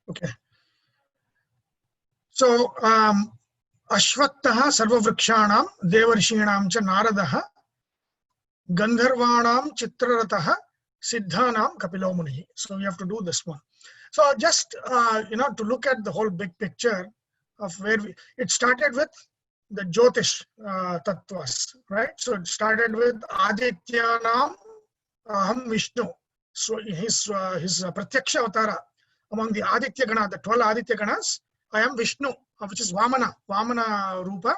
Okay. So, Ashvattaha Sarvavrikshanam Devarshinam cha Naradaha Gandharvanam Chitraratha Siddhanam Kapilo Muni. So we have to do this one. So just to look at the whole big picture of where it started with the Jyotish tattvas, right? So it started with Adityanam Aham Vishnu. So his Pratyaksha Avatara among the Aditya Gana, the 12 Aditya Ganas, I am Vishnu, which is Vamana Rupa,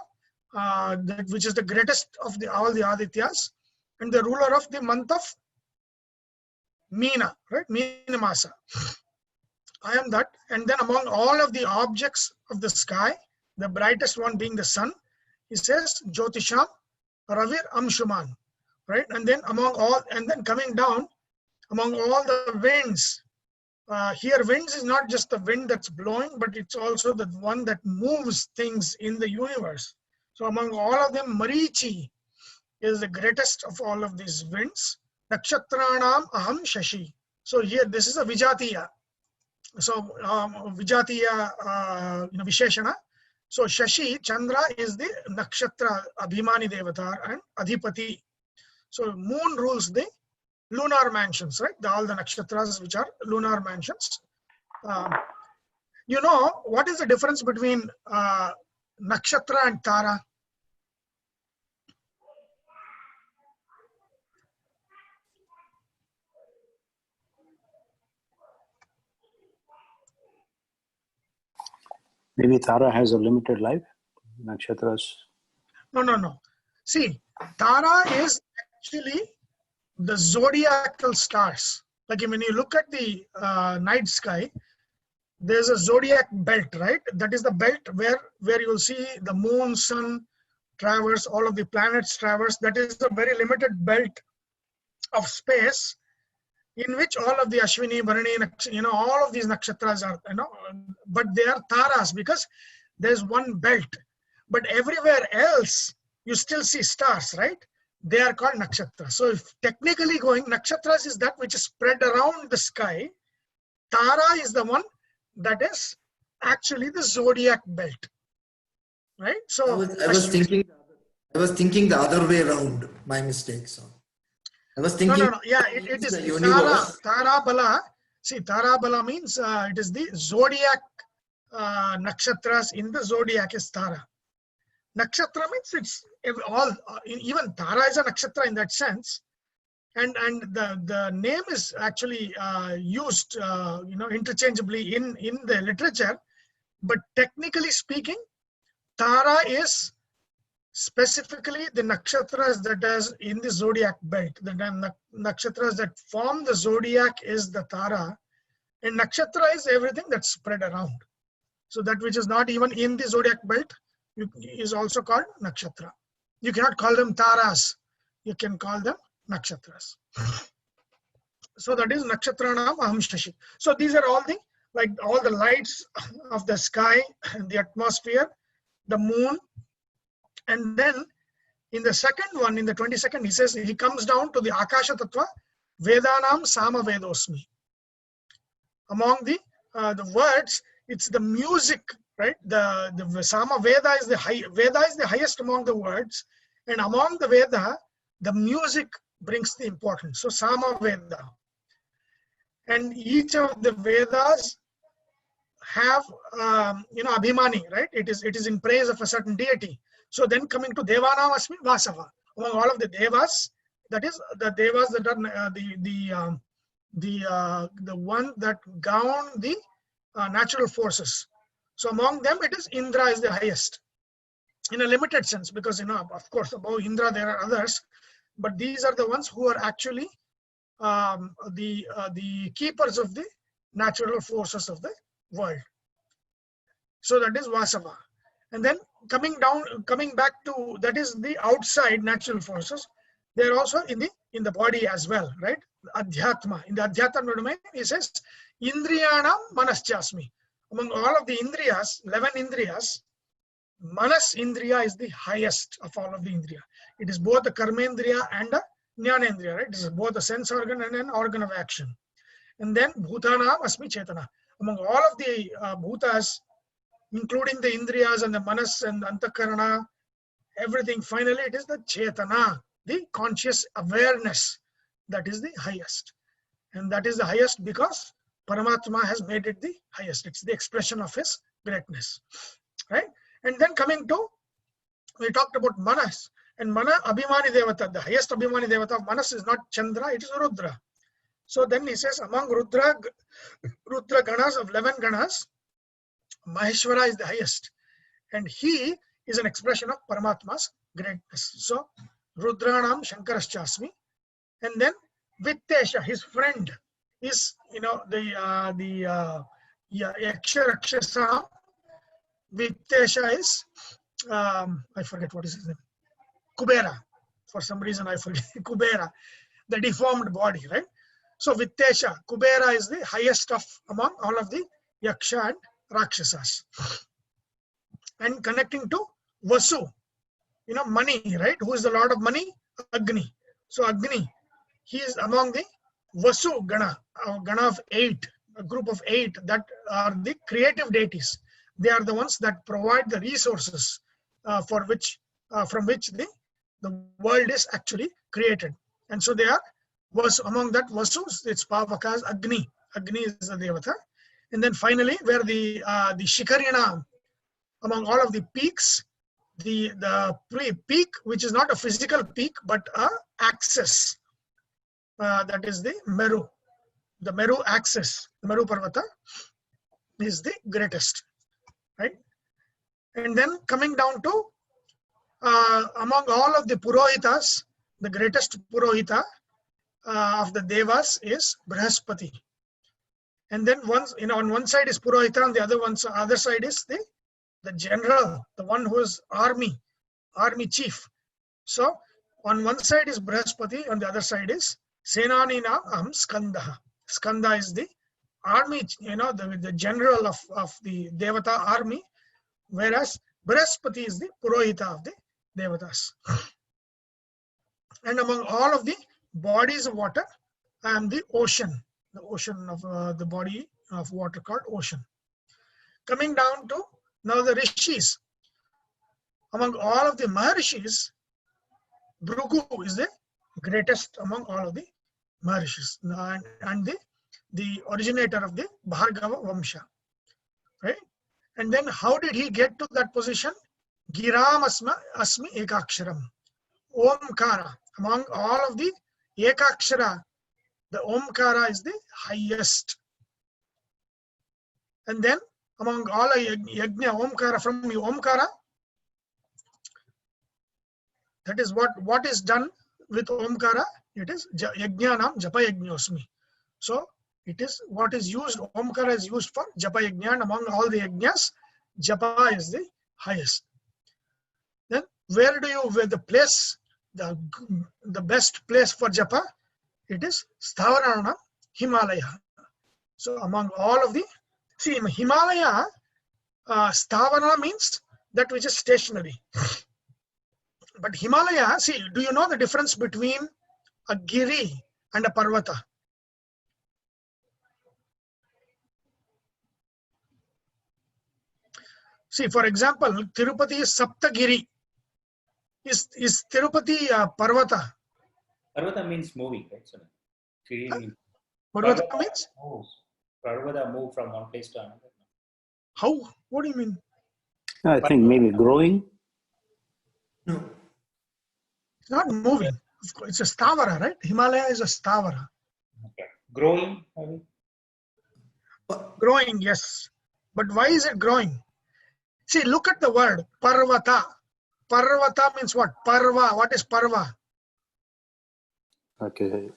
which is the greatest of all the Adityas, and the ruler of the month of Meena, right? Meena Masa. I am that. And then among all of the objects of the sky, the brightest one being the sun, he says, Jyotisham Ravir Amshuman, right? And then coming down, among all the winds, here winds is not just the wind that's blowing, but it's also the one that moves things in the universe. So among all of them, Marichi is the greatest of all of these winds. Nakshatranam Aham Shashi. So here, this is a Vijatiya. So Vijatiya, Visheshana. So Shashi, Chandra is the Nakshatra Abhimani Devatar and Adhipati. So moon rules the lunar mansions, right? All the nakshatras which are lunar mansions. What is the difference between nakshatra and tara? Maybe Tara has a limited life. Nakshatras. No. See, Tara is actually the zodiacal stars. Like when you look at the night sky, there's a zodiac belt, right? That is the belt where you'll see the moon, sun traverse, all of the planets traverse. That is a very limited belt of space in which all of the Ashwini, Bharani, all of these nakshatras are, but they are taras because there's one belt. But everywhere else, you still see stars, right? They are called nakshatras. So if technically going, nakshatras is that which is spread around the sky. Tara is the one that is actually the zodiac belt, right? So I was thinking the other way around. My mistake. So I was thinking. No. Yeah, it is Tara Bala. See, Tara Bala means it is the zodiac nakshatras in the zodiac is Tara. Nakshatra means it's all, even Tara is a nakshatra in that sense. And the name is actually used, interchangeably in the literature. But technically speaking, Tara is specifically the nakshatras that is in the zodiac belt. The nakshatras that form the zodiac is the Tara. And nakshatra is everything that's spread around. So that which is not even in the zodiac belt is also called nakshatra. You cannot call them taras. You can call them nakshatras. So that is nakshatranam aham shashi. So these are all the lights of the sky, the atmosphere, the moon. And then in the second one, in the 22nd, he says, he comes down to the Akasha Tattva, Vedanam Sama Vedosmi. Among the words, it's the music, right? The Sama Veda is the highest among the words, and among the Veda, the music brings the importance. So Sama Veda, and each of the Vedas have Abhimani, right? It is in praise of a certain deity. So then coming to Devanam Asmi Vasava, among all of the Devas, that is the Devas that are the one that govern the natural forces. So among them, it is Indra is the highest in a limited sense, because of course above Indra there are others, but these are the ones who are actually the keepers of the natural forces of the world. So that is Vasava. And then coming back to, that is the outside natural forces. They are also in the body as well, right? Adhyatma. In the Adhyatma domain, he says, Indriyanam Manaschasmi. Among all of the Indriyas, 11 Indriyas, Manas Indriya is the highest of all of the Indriya. It is both a Karmendriya and a Jnanendriya, right? It is both a sense organ and an organ of action. And then Bhutanam Asmi Chetana. among all of the bhutas, including the indriyas and the manas and antakarana, everything, finally it is the chetana, the conscious awareness, that is the highest. And that is the highest because Paramatma has made it the highest. It's the expression of his greatness, right? And then coming to, we talked about manas, and mana abhimani devata, the highest abhimani devata of manas is not Chandra, it is Rudra. So then he says, among Rudra ganas of 11 ganas, Maheshwara is the highest, and he is an expression of Paramatma's greatness. So Rudranam Shankaraschasmi, and then Vittesha, his friend, is the Yaksha Rakshasa. Vittesha is I forget what is his name. Kubera. For some reason I forget. Kubera, the deformed body, right? So Vittesha, Kubera is the highest of among all of the Yaksha and Rakshasas. And connecting to Vasu, money, right? Who is the lord of money? Agni. So Agni, he is among the Vasu Gana, a Gana of 8, a group of 8 that are the creative deities. They are the ones that provide the resources from which the world is actually created. And so they are among that Vasus, it's Pavakas, Agni. Agni is the Devata. And then finally, where the Shikarina, among all of the peaks, the peak, which is not a physical peak, but a axis, that is the Meru. The Meru axis, the Meru Parvata, is the greatest, right? And then coming down to, among all of the Purohitas, the greatest Purohita of the Devas is Brihaspati. And then on one side is Purohita, and the other side is the general, the one who is army chief. So on one side is Brihaspati, on the other side is Senanina Skanda. Skanda is the army, the general of the Devata army, whereas Brihaspati is the Purohita of the Devatas. And among all of the bodies of water, I am the ocean of the body of water called ocean. Coming down to now the rishis. Among all of the Maharishis, Bhrigu is the greatest among all of the Maharishis, and the originator of the Bhargava Vamsha, right? And then how did he get to that position? Giram Asmi Ekaksharam. Omkara. Among all of the Ekakshara, the Omkara is the highest. And then among all Yajna, Omkara, from the Omkara, that is what is done with Omkara. It is Yajnanam Japa Yajñosmi. So it is what is used, Omkara is used for Japa Yajna, and among all the Yajnas, Japa is the highest. Then where the place, the best place for Japa? It is Sthavarana, Himalaya. So among all of the, see, Himalaya, Sthavarana means that which is stationary. But Himalaya, see, do you know the difference between a Giri and a Parvata? See, for example, Tirupati is Saptagiri. Is Tirupati Parvata? Parvata means moving, right? So, Parvata means? Parvata move from one place to another. How? What do you mean? I think maybe growing. No. It's not moving. It's a Stavara, right? Himalaya is a Stavara. Okay. Growing, maybe? Growing, yes. But why is it growing? See, look at the word Parvata. Parvata means what? Parva. What is Parva? Okay.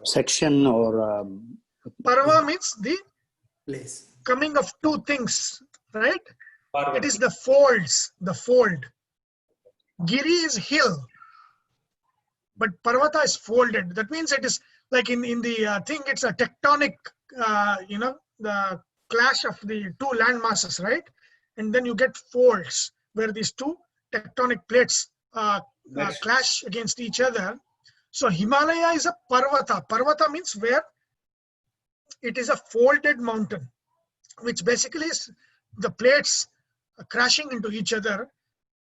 Section or... Parva means the Place. coming of two things, right? Parvati. It is the folds, the fold. Giri is hill, but Parvata is folded. That means it is like in the thing, it's a tectonic, the clash of the two land masses, right? And then you get folds where these two tectonic plates clash against each other. So Himalaya is a Parvata. Parvata means where it is a folded mountain, which basically is the plates crashing into each other,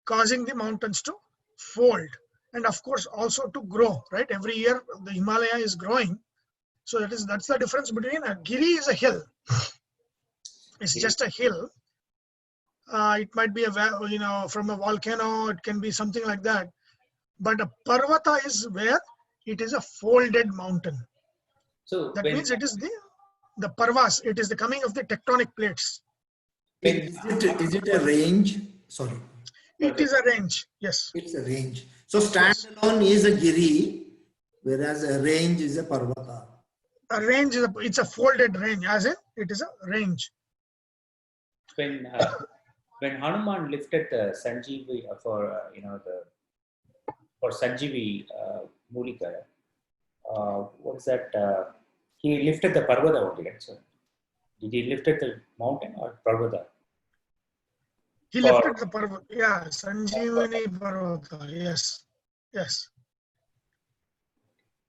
causing the mountains to fold, and of course also to grow, right? Every year the Himalaya is growing. So that's the difference between a giri is a hill. It's just a hill. It might be from a volcano, it can be something like that. But a parvata is where it is a folded mountain. So That means it is the parvas, it is the coming of the tectonic plates. Is it a range? Sorry. It is a range, yes. It's a range. So standalone is a giri, whereas a range is a parvata. A range is it's a folded range, as in it is a range. when Hanuman lifted the Sanjeevi for for Sanjeevi Mulika, what is that? He lifted the Parvata only, right? So did he lifted the mountain or Parvata? He lifted the Parvata, yeah, Sanjeevani Parvata, yes, yes.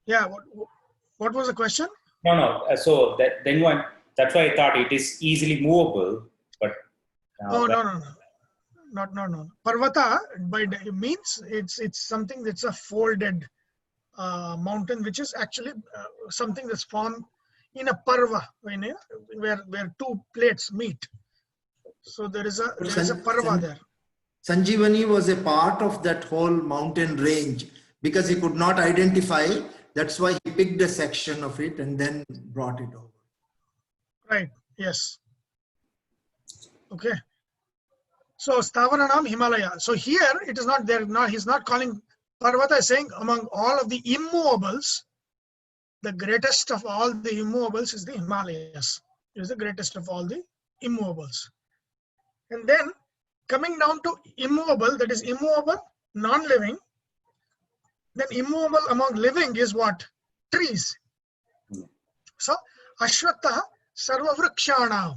Yeah, what was the question? No. So that's why I thought it is easily movable, but Oh, no. No. Parvata means it's something that's a folded mountain, which is actually something that's formed in a parva, where two plates meet. So there is a parva there. Sanjeevani was a part of that whole mountain range because he could not identify. That's why he picked a section of it and then brought it over. Right. Yes. Okay. So Stavaranam Himalaya. So here it is not there. Now he's not calling Parvata, is saying among all of the immovables, the greatest of all the immovables is the Himalayas. It is the greatest of all the immovables. And then coming down to immovable, that is immovable, non-living. Then immovable among living is what? Trees. So Ashwatha Sarva Vrikshana.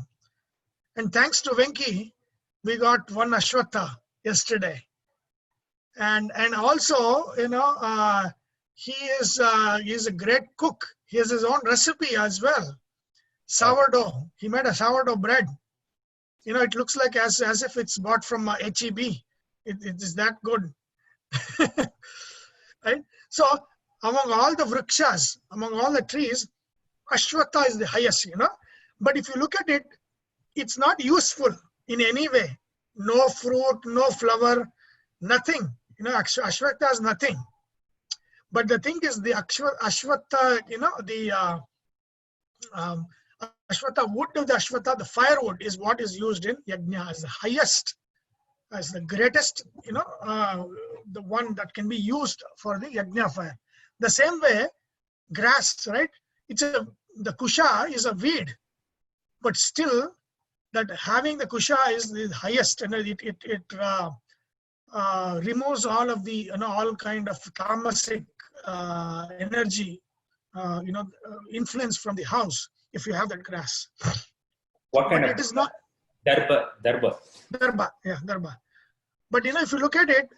And thanks to Venki, we got one Ashwatha yesterday. And also, he is a great cook. He has his own recipe as well. Sourdough. He made a sourdough bread. It looks like as if it's bought from HEB. It is that good. Right? So among all the vrikshas, among all the trees, Ashwatha is the highest, But if you look at it, it's not useful in any way. No fruit, no flower, nothing. Ashwatha is nothing. But the thing is, the Ashwatha, the Ashwatha wood of the Ashwatha, the firewood is what is used in Yajna as the highest, as the greatest, the one that can be used for the Yajna fire. The same way, grass, right? The kusha is a weed, but still that having the kusha is the highest, and it removes all of the, all kind of tamasic energy, influence from the house if you have that grass. What kind but of? It is not Darba. Darba, yeah, Darba. But if you look at it,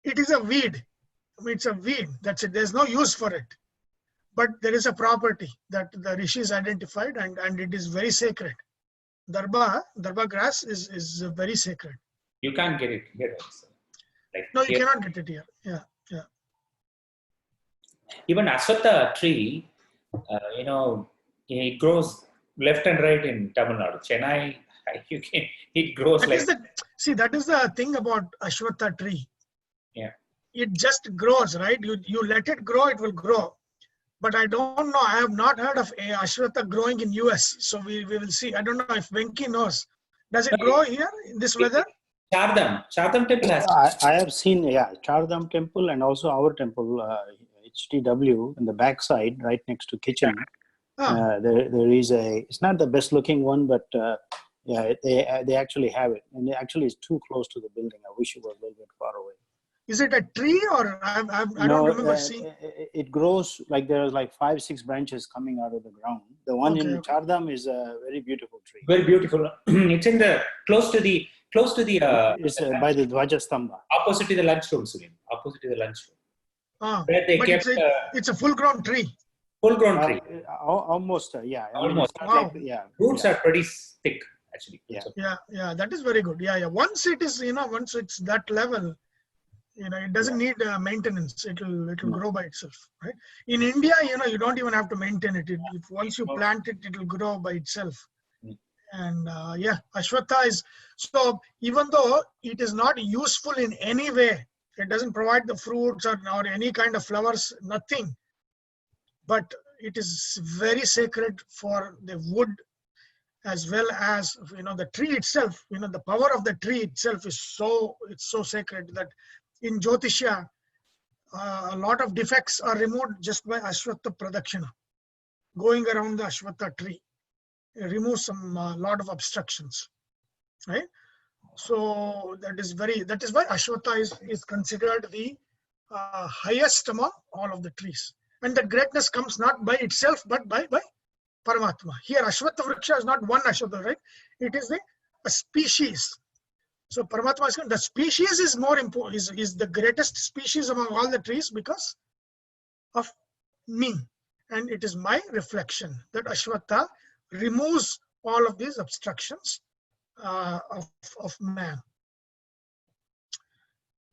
it is a weed. It's a weed. That's it. There's no use for it. But there is a property that the rishis identified, and it is very sacred. Darba grass is very sacred. You can't get it here also. No, you cannot get it here. Yeah. Even Aswatha tree, it grows left and right in Tamil Nadu. Chennai, it grows that is the thing about Ashwatha tree. Yeah. It just grows, right? You let it grow, it will grow. But I don't know. I have not heard of a Ashwatha growing in US. So we will see. I don't know if Venki knows. Does it grow here in this weather? Chardham temple has. I have seen, Chardham temple and also our temple, HTW, in the backside, right next to kitchen. There is it's not the best looking one, but they actually have it. And it actually is too close to the building. I wish it was a little bit far away. Is it a tree or I don't remember seeing? It grows like there's like 5-6 branches coming out of the ground. The one in Chardham is a very beautiful tree. Very beautiful. It's in the close to the. It's by the Dvajastambha. Opposite to the lunchroom, Sulim. Opposite to the lunchroom. Where they kept. It's a full-grown tree. Full-grown tree. Almost, yeah. I mean, Almost. it's not Wow. like, yeah. Roots yeah. are pretty thick, actually. Yeah. So, Yeah, that is very good. Yeah. Once it is, once it's that level, it doesn't need maintenance. It'll grow by itself, right? In India, you don't even have to maintain it. If once you plant it, it'll grow by itself. And Ashwatha is, so even though it is not useful in any way, it doesn't provide the fruits or any kind of flowers, nothing. But it is very sacred for the wood, as well as the tree itself. The power of the tree itself is so sacred that in Jyotisha, a lot of defects are removed just by Ashwatha Pradakshina. Going around the Ashwatha tree removes some lot of obstructions, right? So that is why Ashwatha is considered the highest among all of the trees. And that greatness comes not by itself, but by Paramatma. Here, Ashwatha Vriksha is not one Ashwatha, right? It is a species. So Paramatma is the species is more important, is the greatest species among all the trees because of me. And it is my reflection that Ashwatha removes all of these obstructions of man.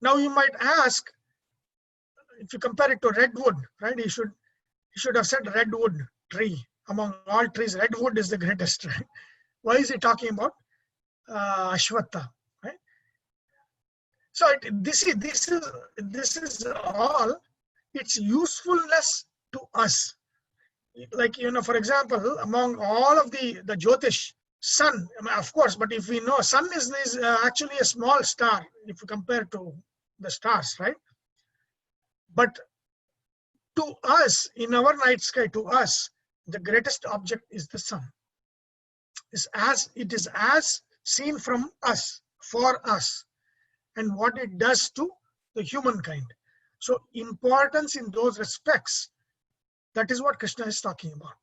Now you might ask, if you compare it to redwood, right? He should have said redwood tree. Among all trees, redwood is the greatest, right? Why is he talking about Ashwatha, right? So this is all its usefulness to us. Like, for example, among all of the Jyotish, sun, of course, but if we know sun is actually a small star if you compare to the stars, right? But to us, in our night sky, to us, the greatest object is the sun. It is as seen from us, for us, and what it does to the humankind. So importance in those respects, that is what Krishna is talking about,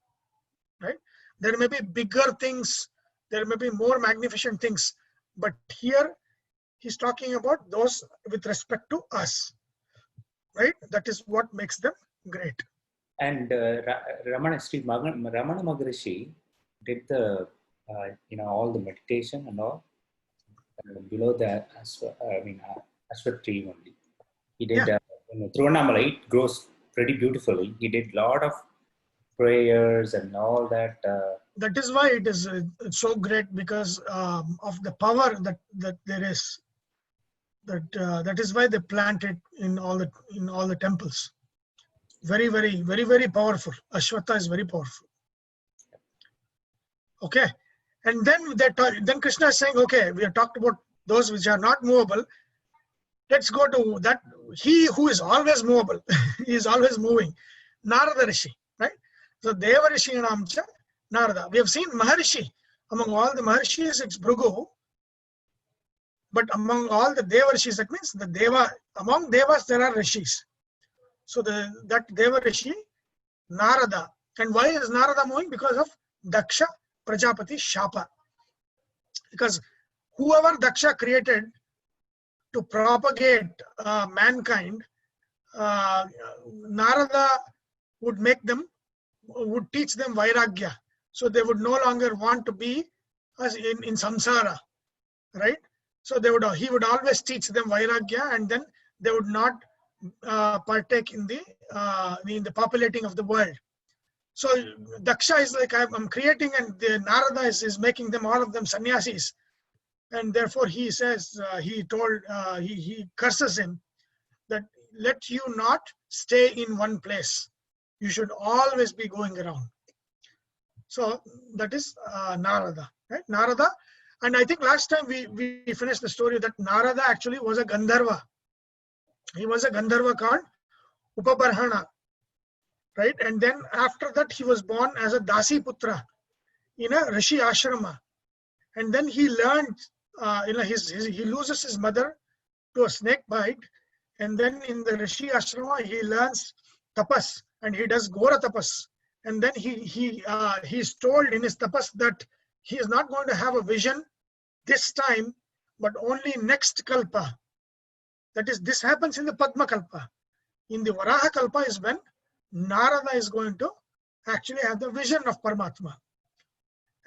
right? There may be bigger things, there may be more magnificent things, but here he's talking about those with respect to us, right? That is what makes them great. And Ramana Maharishi did the, all the meditation and all below the Ashwat tree only. He did Thiruvannamalai. It grows pretty beautifully. He did a lot of prayers and all that. That is why it is so great, because of the power that there is. That is why they plant it in all the temples. Very, very, very, very powerful. Ashwatha is very powerful. Okay, and then Krishna is saying, okay, we have talked about those which are not movable. Let's go to that. He who is always movable, he is always moving. Narada Rishi, right? So Deva Rishi Namcha Narada. We have seen Maharishi. Among all the Maharishis, it's Bhrigu. But among all the Deva Rishis, that means among Devas there are Rishis. So that Deva Rishi, Narada. And why is Narada moving? Because of Daksha Prajapati Shapa. Because whoever Daksha created to propagate mankind, Narada would teach them Vairagya. So they would no longer want to be in samsara, right? So he would always teach them Vairagya, and then they would not partake in the populating of the world. So Daksha is like, I'm creating, and the Narada is making them, all of them, sannyasis. And therefore he says, he curses him that let you not stay in one place. You should always be going around. So that is Narada, right? Narada. And I think last time we finished the story that Narada actually was a Gandharva. He was a Gandharva called Upabarhana, right? And then after that he was born as a Dasi Putra in a Rishi Ashrama. And then he learned, he loses his mother to a snake bite. And then in the Rishi Ashrama, he learns tapas, and he does Gora tapas. And then he's told in his tapas that he is not going to have a vision this time, but only next kalpa. That is, this happens in the Padma kalpa. In the Varaha kalpa is when Narada is going to actually have the vision of Paramatma.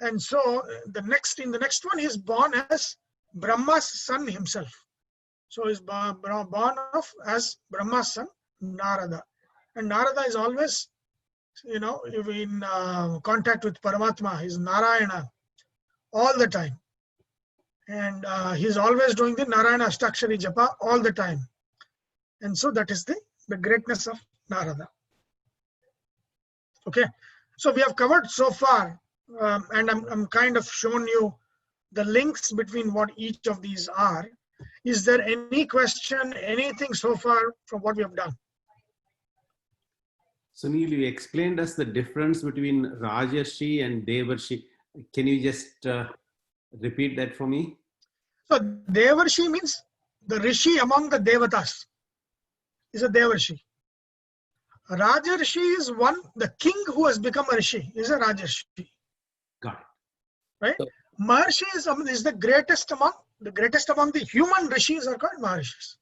And so in the next one, he is born as Brahma's son himself. So he is born as Brahma's son, Narada. And Narada is always, in contact with Paramatma. He's Narayana all the time. And he's always doing the Narayana Ashtakshari Japa all the time. And so that is the greatness of Narada. Okay. So we have covered so far, and I'm kind of shown you the links between what each of these are. Is there any question, anything so far from what we have done? Sunil, you explained us the difference between Rajarshi and Devarshi. Can you just repeat that for me? So Devarshi means the Rishi among the Devatas is a Devarshi. Rajarshi is the king who has become a Rishi is a Rajarshi. Got it. Right? Maharshi is the greatest among the human Rishis are called Maharshis.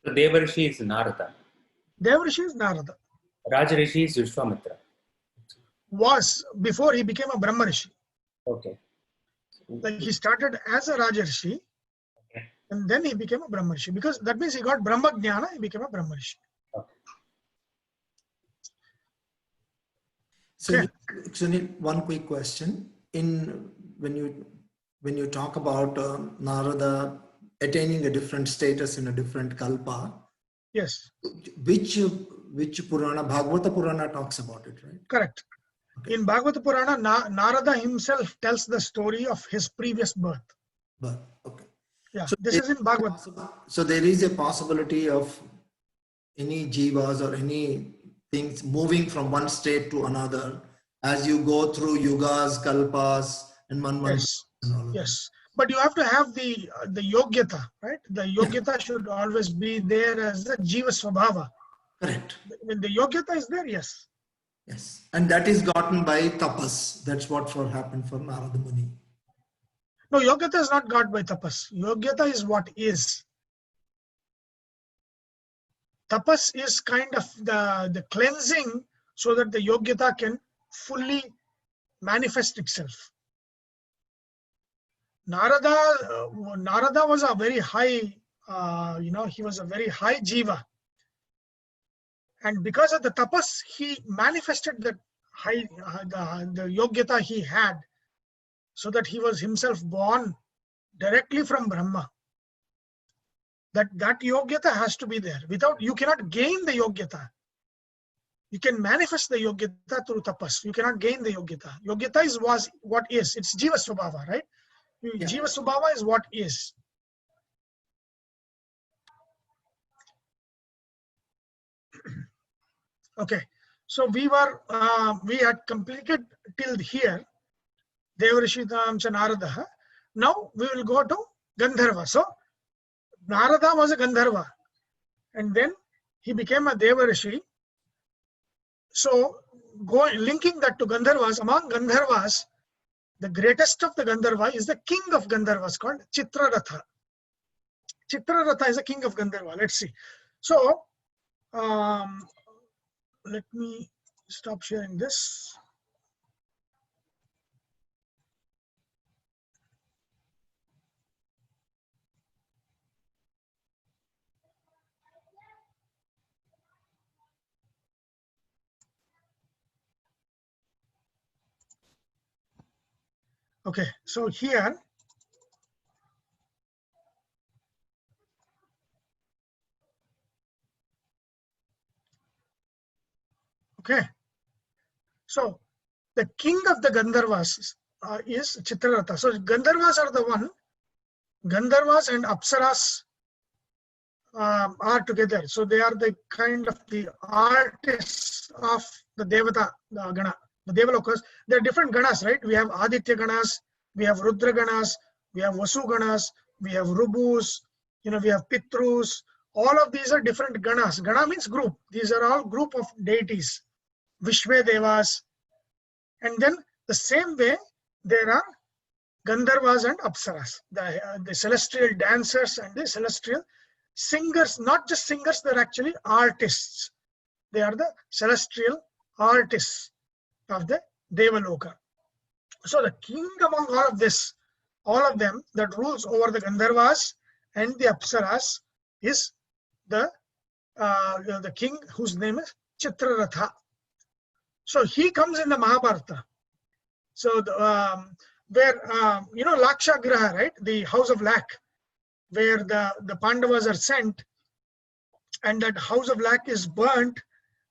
So Devarshi is Narada. Devarshi is Narada. Rajarishi is Vishwamitra. Was before he became a Brahma Rishi. Okay. Like he started as a Rajarshi, Okay. and then he became a Brahma Rishi, because that means he got Brahma Jnana, he became a Brahma Rishi. Okay. So, Sunil, one quick question. When you talk about Narada attaining a different status in a different kalpa, Yes. which Purana, Bhagavata Purana talks about it, right? Correct. Okay. In Bhagavata Purana, Narada himself tells the story of his previous birth. But okay. Yeah, So this is in Bhagavad. So there is a possibility of any jivas or any things moving from one state to another as you go through yugas, kalpas, and manvantras. Yes. And all of Yes. But you have to have the yogyata, right? The yogyata should always be there as the jiva swabhava. that. Correct. When the yogyata is there, yes. Yes. And that is gotten by tapas. That's what happened for Narada Muni. No, yogyata is not got by tapas. Yogyata is what is. Tapas is kind of the cleansing so that the yogyata can fully manifest itself. Narada was a very high, he was a very high jiva. And because of the tapas, he manifested the high, the yogyata he had, so that he was himself born directly from Brahma. That yogyata has to be there. Without, you cannot gain the yogyata. You can manifest the yogyata through tapas. You cannot gain the yogyata. Yogyata was what is. It's jiva swabhava, right? Yeah. Jiva swabhava is what is. Okay, so we had completed till here. Devarishidam cha Narada. Now we will go to Gandharva. So Narada was a Gandharva, and then he became a Devarishi. So linking that to Gandharvas, among Gandharvas, the greatest of the Gandharva is the king of Gandharvas called Chitraratha. Chitraratha is a king of Gandharva. Let's see. So let me stop sharing this. Okay, so here, okay, so the king of the Gandharvas is Chitraratha. So Gandharvas are the one, Gandharvas and Apsaras are together. So they are the kind of the artists of the Devata, the Gana. The Devalokas, there are different ganas, right? We have Aditya ganas, we have Rudra ganas, we have Vasu ganas, we have Rubus, we have Pitrus. All of these are different ganas. Gana means group. These are all group of deities, Vishwe Devas. And then the same way, there are Gandharvas and Apsaras, the celestial dancers and the celestial singers, not just singers, they're actually artists. They are the celestial artists of the Devaloka. So the king among all of them that rules over the Gandharvas and the Apsaras is the king whose name is Chitraratha. So he comes in the Mahabharata. So where Lakshagraha, right, the house of lac, where the Pandavas are sent, and that house of lac is burnt,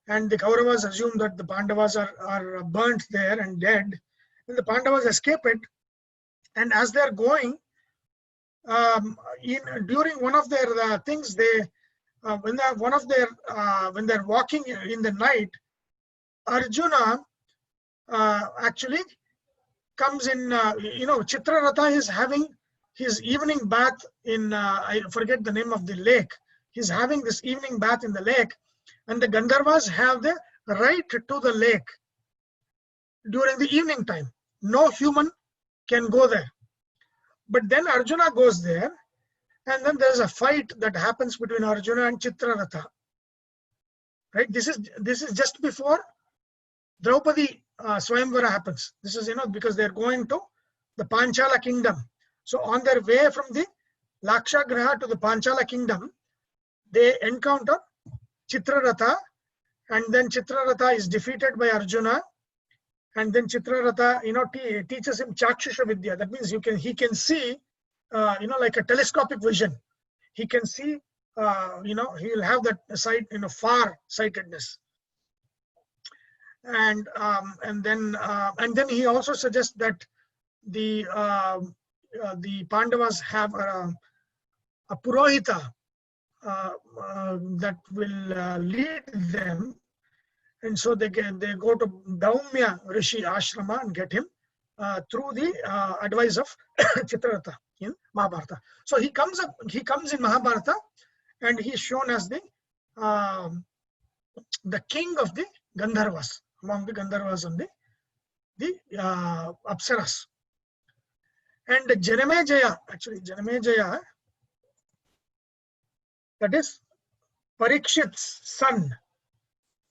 and the Kauravas assume that the Pandavas are burnt there and dead, and the Pandavas escape it. And as they're going, during one of their things, when they're walking in the night, Arjuna actually comes in. Chitraratha is having his evening bath in I forget the name of the lake. He's having this evening bath in the lake, and the Gandharvas have the right to the lake during the evening time. No human can go there. But then Arjuna goes there, and then there's a fight that happens between Arjuna and Chitraratha. Right? This is just before Draupadi Swayamvara happens. This is because they're going to the Panchala kingdom. So on their way from the Lakshagraha to the Panchala kingdom, they encounter Chitraratha, and then Chitraratha is defeated by Arjuna, and then Chitraratha teaches him Chakshusha Vidya. That means he can see like a telescopic vision. He can see he will have that sight, far sightedness. And then he also suggests that the Pandavas have a Purohita that will lead them, and so they go to Daumya Rishi Ashrama and get him through the advice of Chitraratha in Mahabharata. So he comes in Mahabharata, and he is shown as the king of the Gandharvas, among the Gandharvas and the Apsaras. And Janamejaya, that is Parikshit's son,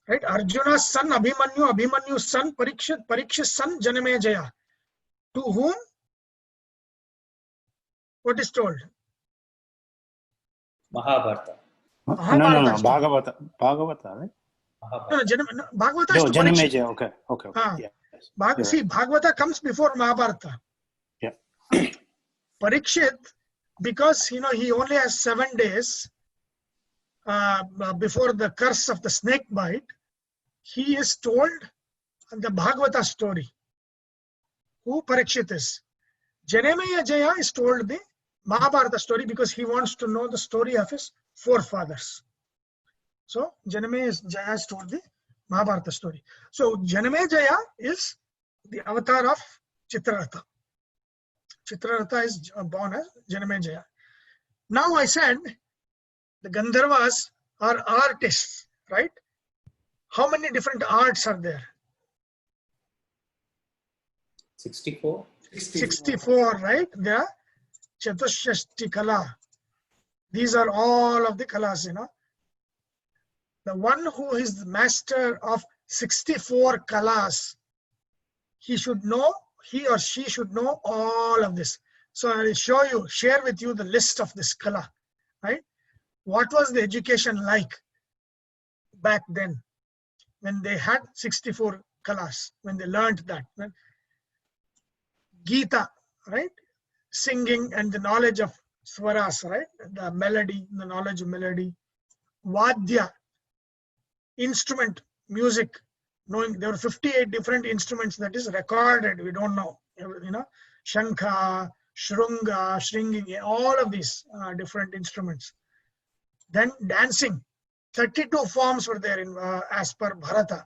right? Arjuna's son Abhimanyu, Abhimanyu's son Parikshit, Parikshit's son Janamejaya, to whom what is told? Mahabharata. No, Bhagavata, right? Bhagavata is to Janamejaya, okay. Yes. See, Bhagavata comes before Mahabharata. Yeah. Parikshit, because he only has 7 days before the curse of the snake bite, he is told the Bhagavata story. Who Parikshit is. Janamaya Jaya is told the Mahabharata story because he wants to know the story of his forefathers. So Janamaya Jaya is told the Mahabharata story. So Janamaya Jaya is the avatar of Chitraratha. Chitraratha is born as Janamaya Jaya. Now I said the Gandharvas are artists, right? How many different arts are there? 64. 64, right? There are Chatushashti Kala. These are all of the Kalas, The one who is the master of 64 Kalas, he or she should know all of this. So I will share with you the list of this Kala, right? What was the education like back then when they had 64 Kalas, when they learned that? Right? Gita, right? Singing and the knowledge of swaras, right? The melody, the knowledge of melody. Vadya, instrument, music, knowing there were 58 different instruments that is recorded. We don't know, Shankha, Shrunga, Shringi, all of these different instruments. Then dancing, 32 forms were there in as per Bharata.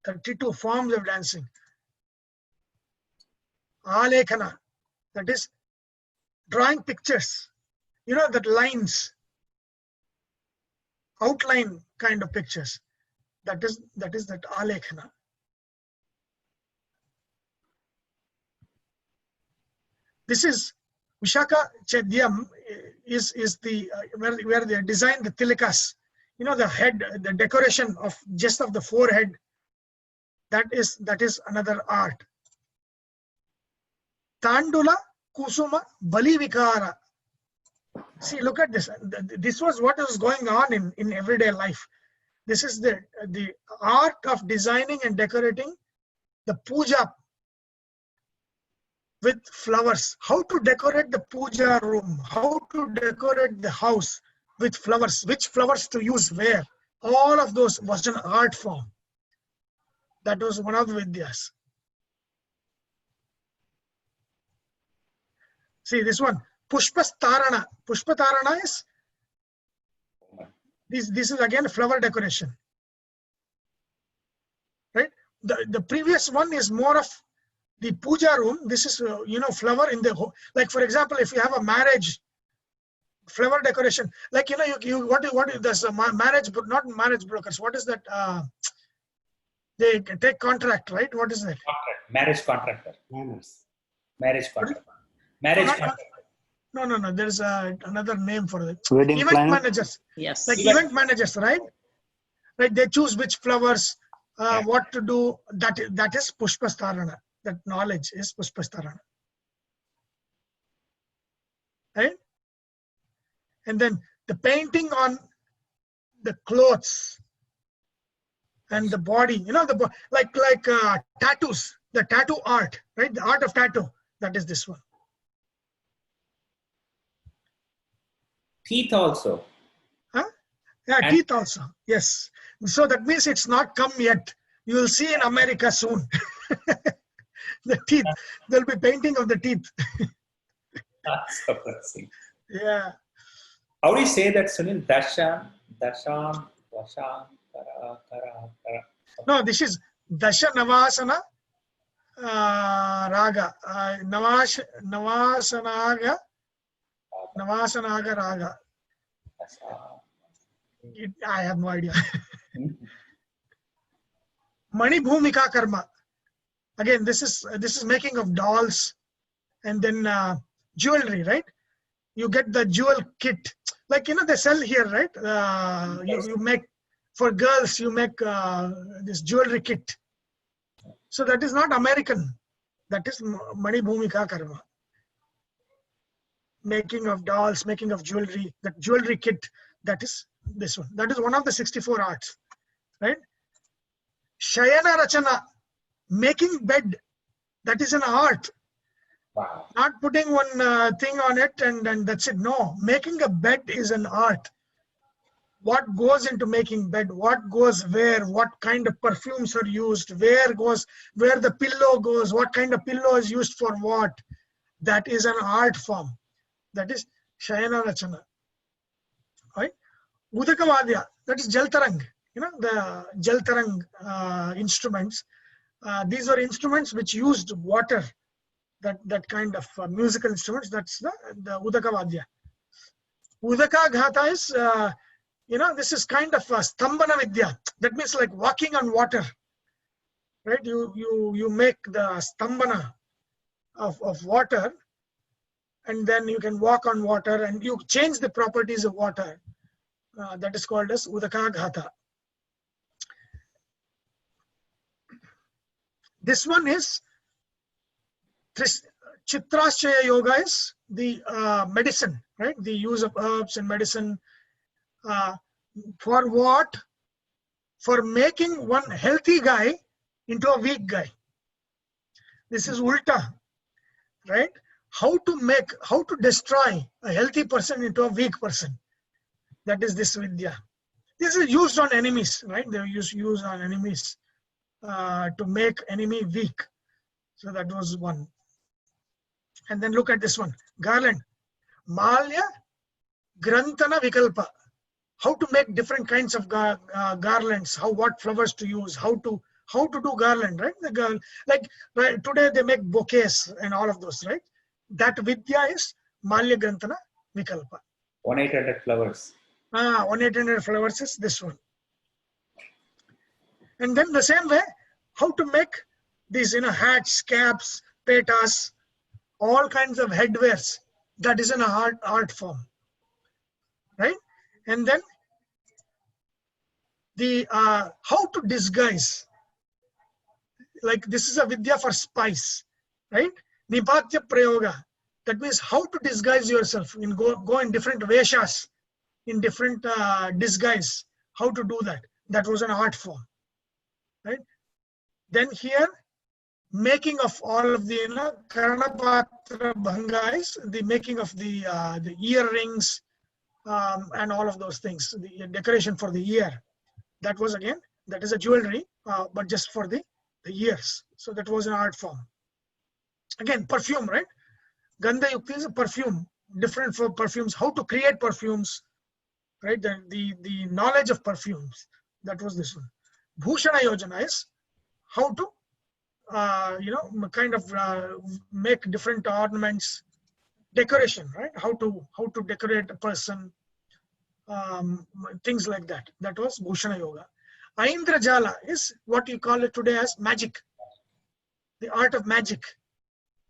32 forms of dancing. Alekhana, that is drawing pictures, that lines, outline kind of pictures. That is that Alekhana. This is Vishaka Chedyam is the where they design the tilikas. you know, the head, the decoration of just of the forehead, that is another art. Tandula, Kusuma, Bali Vikara. See, look at this. This was what was going on in everyday life. This is the art of designing and decorating the puja with flowers. How to decorate the puja room, how to decorate the house with flowers, which flowers to use where. All of those was an art form. That was one of the vidyas. See this one, Pushpastarana. Pushpatarana is, this is again flower decoration. Right? The previous one is more of the puja room. This is, you know, flower in the, like for example, if you have a marriage, flower decoration, like, you know, you what is this marriage, not marriage brokers, what is that, they take contract, right? What is that? Marriage contractor. Marriage contractor. Marriage contractor. No, there's another name for it. Wedding Event planner? managers. Yes. Like event managers, right? Right, they choose which flowers, what to do. That is Pushpastarana. That knowledge is Pushpastarana. Right? And then the painting on the clothes and the body, you know, like tattoos, the tattoo art, right? The art of tattoo, that is this one. Teeth also. Huh? Yeah, And teeth also. Yes. So that means it's not come yet. You will see in America soon. The teeth. There'll be painting of the teeth. that's surprising. Yeah. How do you say that, Sunil? Dashan, kara. No, this is Dasha Navasana Raga. Navasanaga Raga. I have no idea. Mani Bhumika Karma. Again, this is making of dolls and then jewelry, right? You get the jewel kit, like, you know, they sell here, right? You make, for girls, you make this jewelry kit. So that is not American. That is Mani Bhumika Karma. Making of dolls, making of jewelry, that jewelry kit, that is this one. That is one of the 64 arts, right? Shayana Rachana, making bed, that is an art. Wow. Not putting one thing on it and that's it. No, making a bed is an art. What goes into making bed, what goes where, what kind of perfumes are used, where the pillow goes, what kind of pillow is used for what. That is an art form. That is Shayana Rachana. Right? Udakavadya, that is Jaltarang. You know, the Jaltarang instruments. These are instruments which used water. That kind of musical instruments. That's the Udakavadya. Udaka Ghata is, you know, this is kind of a Stambhana Vidya. That means like walking on water. Right? You make the Stambhana of water, and then you can walk on water and you change the properties of water. That is called as Udaka Ghata. This one is Chitraschaya Yoga, is the medicine, right? The use of herbs and medicine. For what? For making one healthy guy into a weak guy. This is Ulta, right? How to destroy a healthy person into a weak person. That is this Vidya. This is used on enemies, right? They use on enemies to make enemy weak. So that was one. And then look at this one, garland. Malya Grantana Vikalpa. How to make different kinds of garlands, what flowers to use, how to do garland, right? Like right, today they make bouquets and all of those, right? That Vidya is Malya Grantana Vikalpa. 1-800 flowers. 1-800 flowers is this one. And then the same way, how to make these, you know, hats, caps, petas, all kinds of headwears. That is an art form, right? And then the how to disguise. Like this is a vidya for spies, right? Nipatya prayoga. That means how to disguise yourself, in go in different veshas, in different disguise. How to do that? That was an art form, right? Then here, making of all of the Karnapatra Bhangais, the making of the earrings and all of those things, the decoration for the ear. That was again, that is a jewelry, but just for the ears. So that was an art form. Again, perfume, right? Gandha Yukti is a perfume, different for perfumes, how to create perfumes, right? The knowledge of perfumes. That was this one. Bhushana Yojana is how to kind of make different ornaments, decoration, right? How to decorate a person, things like that. That was Bhushana Yoga. Aindrajala is what you call it today as magic, the art of magic.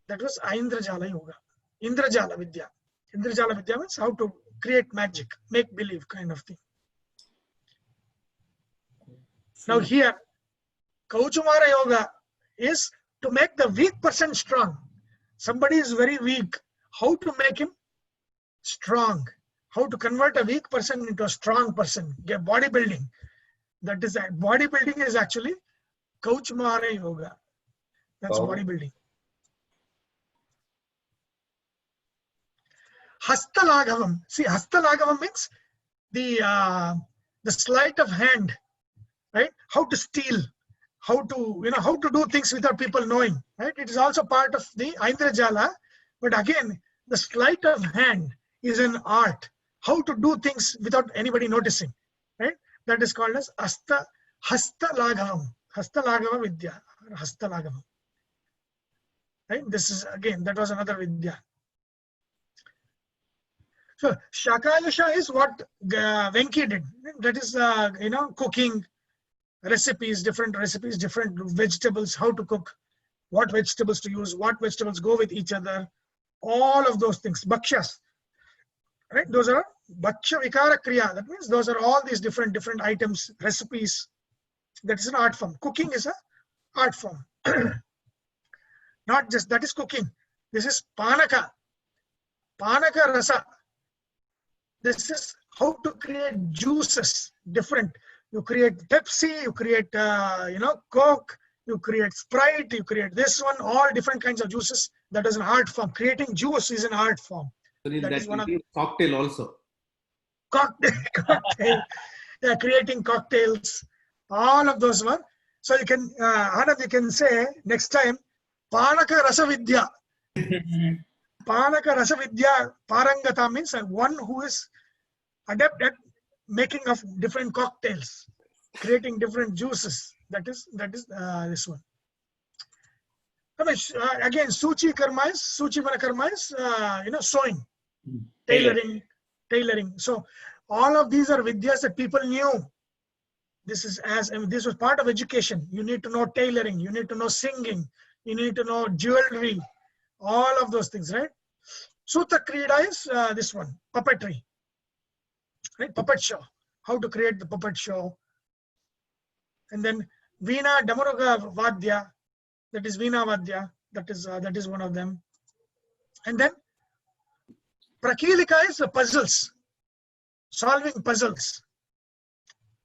That was Aindrajala Yoga. Indrajala Vidya. Indrajala Vidya means how to create magic, make believe kind of thing. Now here, Kauchumara Yoga is to make the weak person strong. Somebody is very weak. How to make him strong? How to convert a weak person into a strong person? Get bodybuilding. That is bodybuilding is actually Kauchumara Yoga. That's bodybuilding. Hastalaghavam. See, Hastalaghavam means the sleight of hand, right? How to steal, how to how to do things without people knowing, right? It is also part of the Aindrajala, but again, the sleight of hand is an art. How to do things without anybody noticing, right? That is called as Hastalaghavam. Hastalaghavam Vidya, Hastalaghavam. Right? This is again, that was another Vidya. So Shakayusha is what Venki did. That is cooking recipes, different vegetables, how to cook, what vegetables to use, what vegetables go with each other, all of those things. Bhakshas, right? Those are Bhaksha Vikara Kriya. That means those are all these different items, recipes. That is an art form. Cooking is an art form. Not just that is cooking. This is Panaka. Panaka Rasa. This is how to create juices, different. You create Pepsi, you create, Coke, you create Sprite, you create this one, all different kinds of juices. That is an art form. Creating juice is an art form. So that is one of cocktail also. Cocktail. Yeah, creating cocktails, all of those one. So you can, Anand, you can say next time, Panaka Rasavidya. Panaka Rasavidya Parangata means one who is adept at making of different cocktails, creating different juices. That is this one. Again, Suchi Mana Karma is sewing, tailoring. So all of these are vidyas that people knew. This was part of education. You need to know tailoring, you need to know singing, you need to know jewelry, all of those things, right? Sutra Krida is this one, puppetry, right? Puppet show, how to create the puppet show. And then Veena Damaruga Vadya, that is Veena Vadya, that is one of them. And then Prakilika is puzzles, solving puzzles,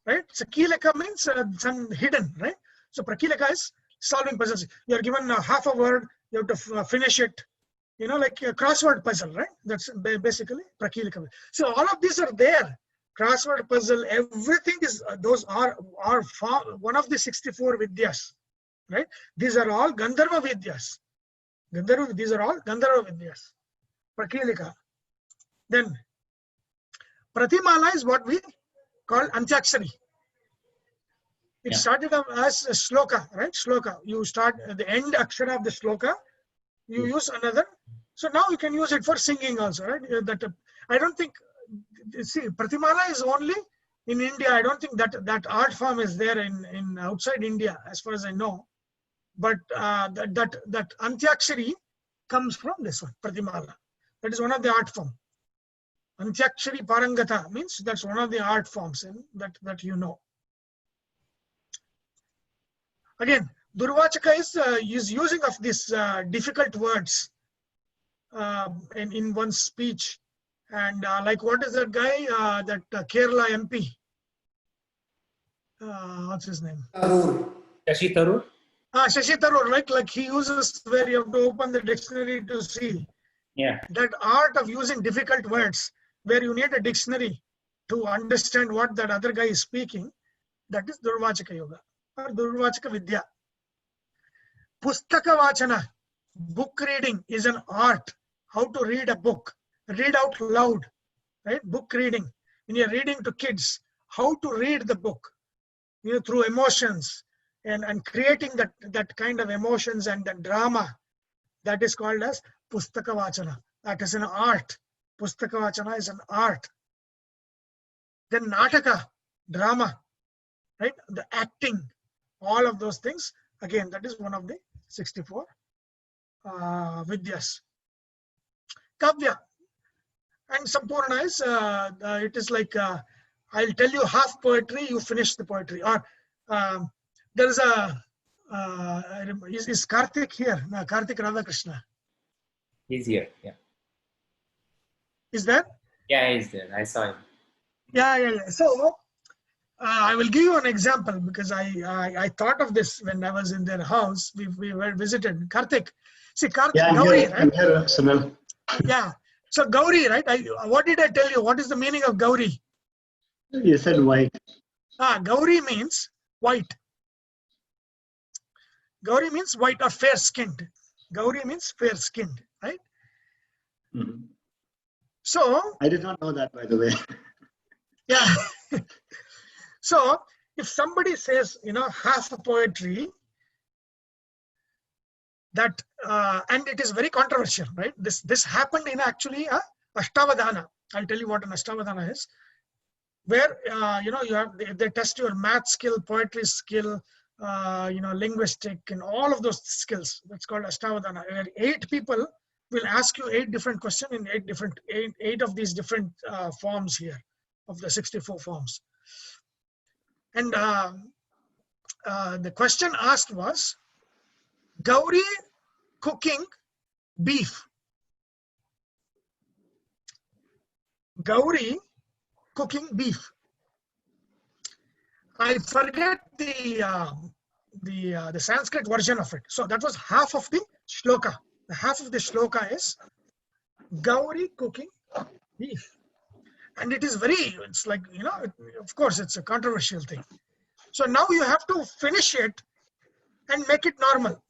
right? So Kilika means some hidden, right? So Prakilika is solving puzzles. You are given half a word, you have to finish it, like a crossword puzzle, right? That's basically Prakilika. So all of these are there. Crossword puzzle, everything is, those are one of the 64 Vidyas, right? These are all Gandharva Vidyas. These are all Gandharva Vidyas. Prakilika. Then Pratimala is what we call Antyakshari. It started as a shloka, right? Shloka. You start at the end akshara of the shloka, you use another. So now you can use it for singing also, right? I don't think, see, Pratimala is only in India. I don't think that art form is there in outside India, as far as I know. But that Antyakshari comes from this one, Pratimala. That is one of the art form. Antyakshari Parangata means that's one of the art forms that you know. Again, Durvachaka is using of these difficult words in one's speech. And like, what is that guy, that Kerala MP? What's his name? Shashi Tharoor? Shashi Tharoor, right? Like, he uses where you have to open the dictionary to see. Yeah. That art of using difficult words, where you need a dictionary to understand what that other guy is speaking, that is Durvachaka Yoga or Durvachaka Vidya. Pustaka Vachana, book reading, is an art. How to read a book, read out loud, right? Book reading. When you're reading to kids, how to read the book, through emotions and creating that kind of emotions and the drama, that is called as Pustaka Vachana. That is an art. Pustaka Vachana is an art. Then Nataka, drama, right? The acting, all of those things. Again, that is one of the 64 Vidyas. Kavya and Sampurna is, it is like, I'll tell you half poetry, you finish the poetry. Or there is a, is Karthik here? No, Karthik Radhakrishna. He's here. Yeah. Is there? Yeah, he's there. I saw him. Yeah. So I will give you an example, because I thought of this when I was in their house. We were visited. Karthik. See, Karthik, Yeah, Gauri, right? I'm here, Sunil. Yeah. So Gauri, right? What did I tell you? What is the meaning of Gauri? You said white. Gauri means white. Gauri means white or fair-skinned. Gauri means fair-skinned, right? Mhm. So I did not know that, by the way. yeah. So if somebody says, half a poetry, that and it is very controversial, right? This happened in actually Ashtavadana. I'll tell you what an Ashtavadana is, where they test your math skill, poetry skill, linguistic, and all of those skills. That's called Ashtavadana. Where 8 people will ask you 8 different questions in 8 of these different forms here of the 64 forms. And the question asked was, Gauri cooking beef. Gauri cooking beef. I forget the Sanskrit version of it. So that was half of the shloka. The half of the shloka is Gauri cooking beef. And it is it's like, of course, it's a controversial thing. So now you have to finish it and make it normal.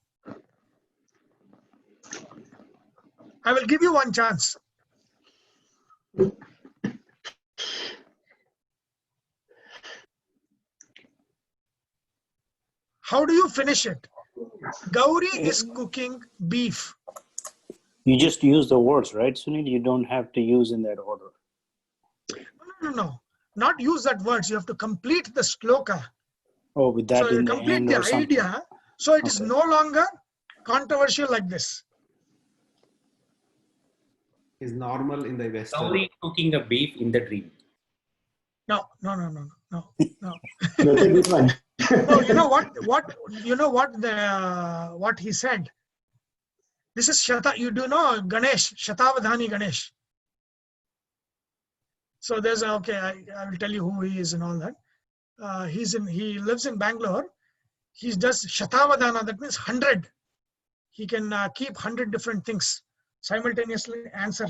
I will give you one chance. How do you finish it? Gauri is cooking beef. You just use the words, right, Sunil? You don't have to use in that order. No. Not use that words. You have to complete the shloka. Oh, with that so you in the complete end the or something. idea. So it is no longer controversial like this. Is normal in the Western. Gauri cooking a beef in the dream. No. That's a good one. No, you know what he said? This is you do know Ganesh, Shatavadhani Ganesh. So there's I will tell you who he is and all that. He lives in Bangalore. He does Shatavadhana, that means 100. He can keep 100 different things, simultaneously answer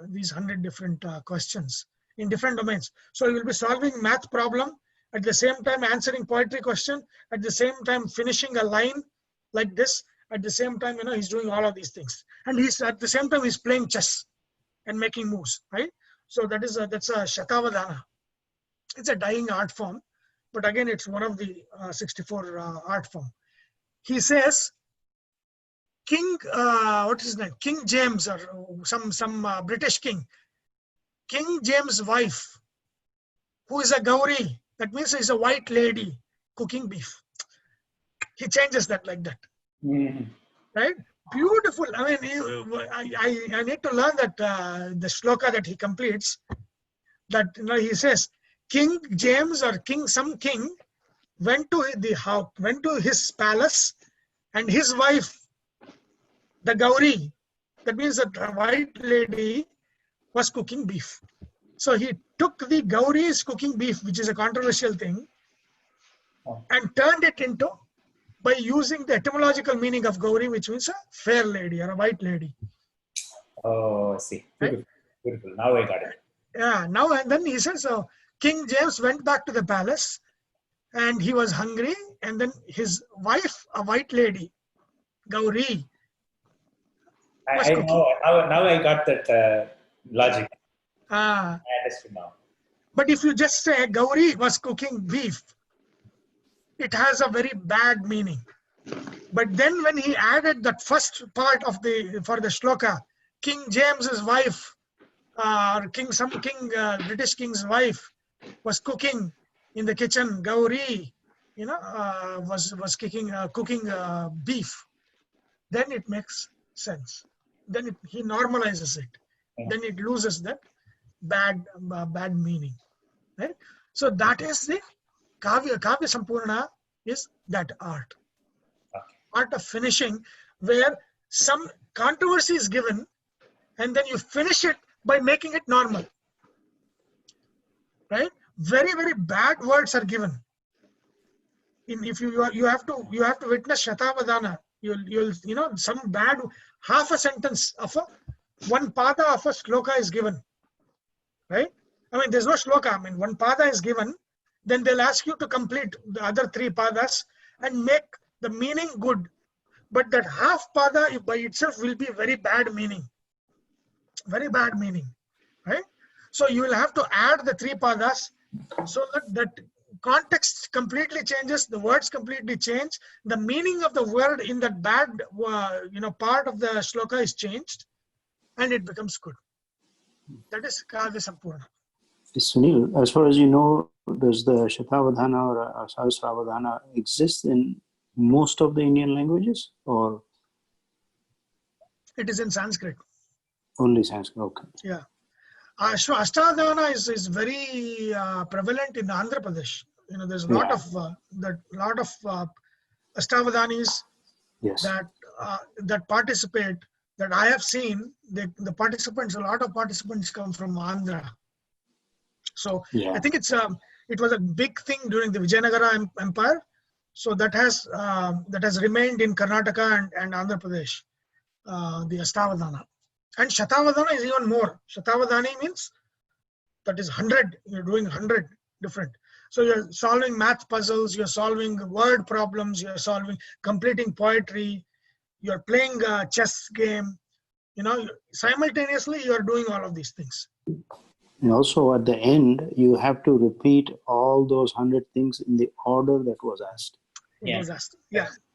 these 100 different questions in different domains. So he will be solving math problem, at the same time answering poetry question, at the same time finishing a line like this, at the same time, he's doing all of these things. And he's at the same time, he's playing chess and making moves, right? So that's a Shatavadhana. It's a dying art form, but again, it's one of the 64 art form. He says, King, what is his name? King James or some British king. King James' wife, who is a Gauri, that means he's a white lady cooking beef. He changes that like that. Mm-hmm. Right? Beautiful. I mean, I need to learn that the shloka that he completes. That he says, King James or some king went to the house, went to his palace, and his wife, the Gauri, that means that a white lady, was cooking beef. So he took the Gauri's cooking beef, which is a controversial thing, and turned it into, by using the etymological meaning of Gauri, which means a fair lady or a white lady. Oh, I see. Beautiful. Beautiful. Now I got it. Yeah, now and then he says, so King James went back to the palace and he was hungry, and then his wife, a white lady, Gauri, was I cooking. know. Now I got that logic. Ah, I understood now. but if you just say Gauri was cooking beef, it has a very bad meaning. But then when he added that first part of for the shloka, King James's wife, or British king's wife was cooking in the kitchen, Gauri, was cooking beef, then it makes sense. Then he normalizes it. Then it loses that bad meaning, right? So that is the Kavya Sampurna, is that art. Art of finishing, where some controversy is given and then you finish it by making it normal, right? Very, very bad words are given. If you have to witness Shatavadana, you'll some bad, half a sentence of one pada of a shloka is given, right? I mean, there's no shloka. I mean, one pada is given, then they'll ask you to complete the other three padas and make the meaning good. But that half pada by itself will be very bad meaning, right? So you will have to add the three padas so that context completely changes, the words completely change, the meaning of the word in that bad part of the shloka is changed, and it becomes good. That is Kavya Sampurna. Sunil, as far as you know, does the Shatavadhana or Sahasravadhana exist in most of the Indian languages, or It is in Sanskrit. only Sanskrit? Okay. Yeah. Ashtavadhana is very prevalent in Andhra Pradesh. There's a lot of Ashtavadhanis that participate, that I have seen. The participants, a lot of participants come from Andhra. So I think it was a big thing during the Vijayanagara Empire. So that has remained in Karnataka and Andhra Pradesh, the Ashtavadhana. And Shatavadhana is even more. Shatavadhani means that is 100. You're doing 100 different. So you're solving math puzzles, you're solving word problems, you're completing poetry, you're playing a chess game. Simultaneously you're doing all of these things. And also at the end, you have to repeat all those 100 things in the order that was asked. Yes.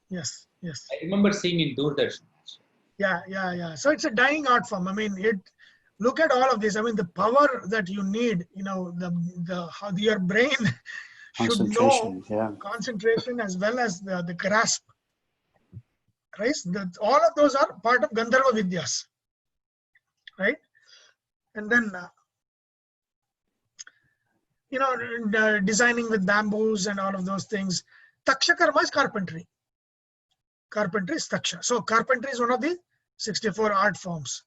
Yes. I remember seeing in Doordarshan. Yeah. So it's a dying art form. I mean, look at all of this. I mean, the power that you need, how your brain should know concentration as well as the grasp. Right? All of those are part of Gandharva Vidyas. Right? And then, designing with bamboos and all of those things. Taksha Karma is carpentry. Carpentry is taksha. So carpentry is one of the 64 art forms,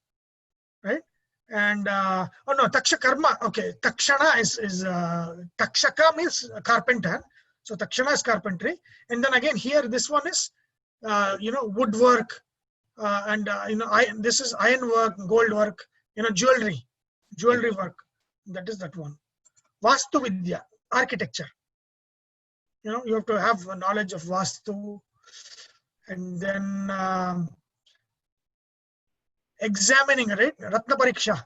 right? And taksha karma. Okay, takshana is takshaka means carpenter. So takshana is carpentry. And then again here, this one is woodwork, and this is ironwork, gold work, jewelry work. That is that one. Vastu Vidya, architecture. You have to have a knowledge of Vastu. And then examining, right? Ratna Pariksha.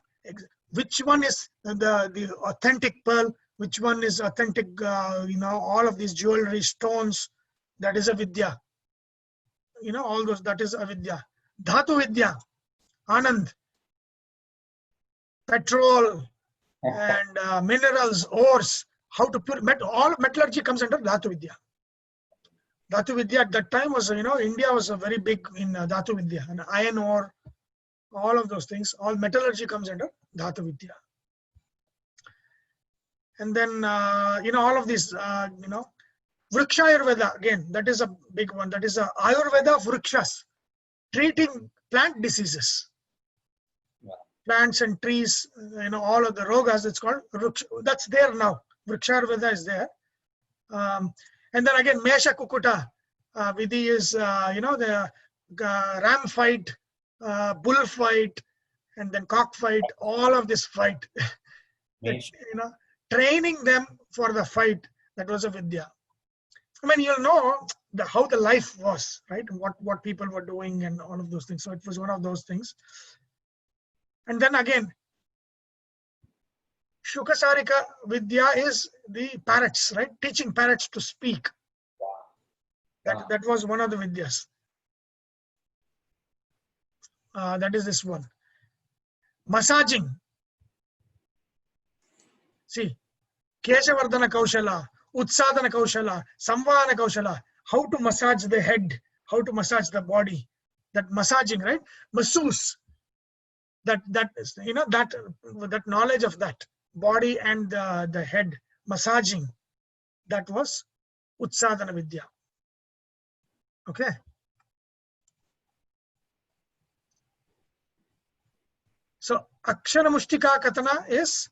Which one is the authentic pearl? Which one is authentic, all of these jewelry, stones. That is a Vidya. All those, that is a Vidya. Dhatu Vidya, Anand. Petrol and minerals, ores. How to all metallurgy comes under Dhatu Vidya. Dhatu Vidya at that time was, India was very big in Dhatu Vidya, and iron ore, all of those things, all metallurgy comes under Dhatu Vidya. And then, all of these, Vrikshayurveda, again, that is a big one. That is a Ayurveda of Vrikshas, treating plant diseases. Plants and trees, all of the rogas, it's called Vriksha. That's there now. Vrikshayurveda is there. And then again, Mesha Kukuta Vidhi is, the ram fight, bull fight, and then cock fight, all of this fight. Training them for the fight, that was a Vidya. I mean, you'll know how the life was, right? What people were doing and all of those things. So it was one of those things. And then again, Shukasarika Vidya is the parrots, right? Teaching parrots to speak. That was one of the Vidyas. That is this one. Massaging. See, Keshavardhana Kaushala, Utsadhana Kaushala, Samvahana Kaushala, how to massage the head, how to massage the body. That massaging, right? Masseuse. That knowledge of that body and the head massaging, that was Utsadhana Vidya. Okay. So Akshara Mushtika Katana is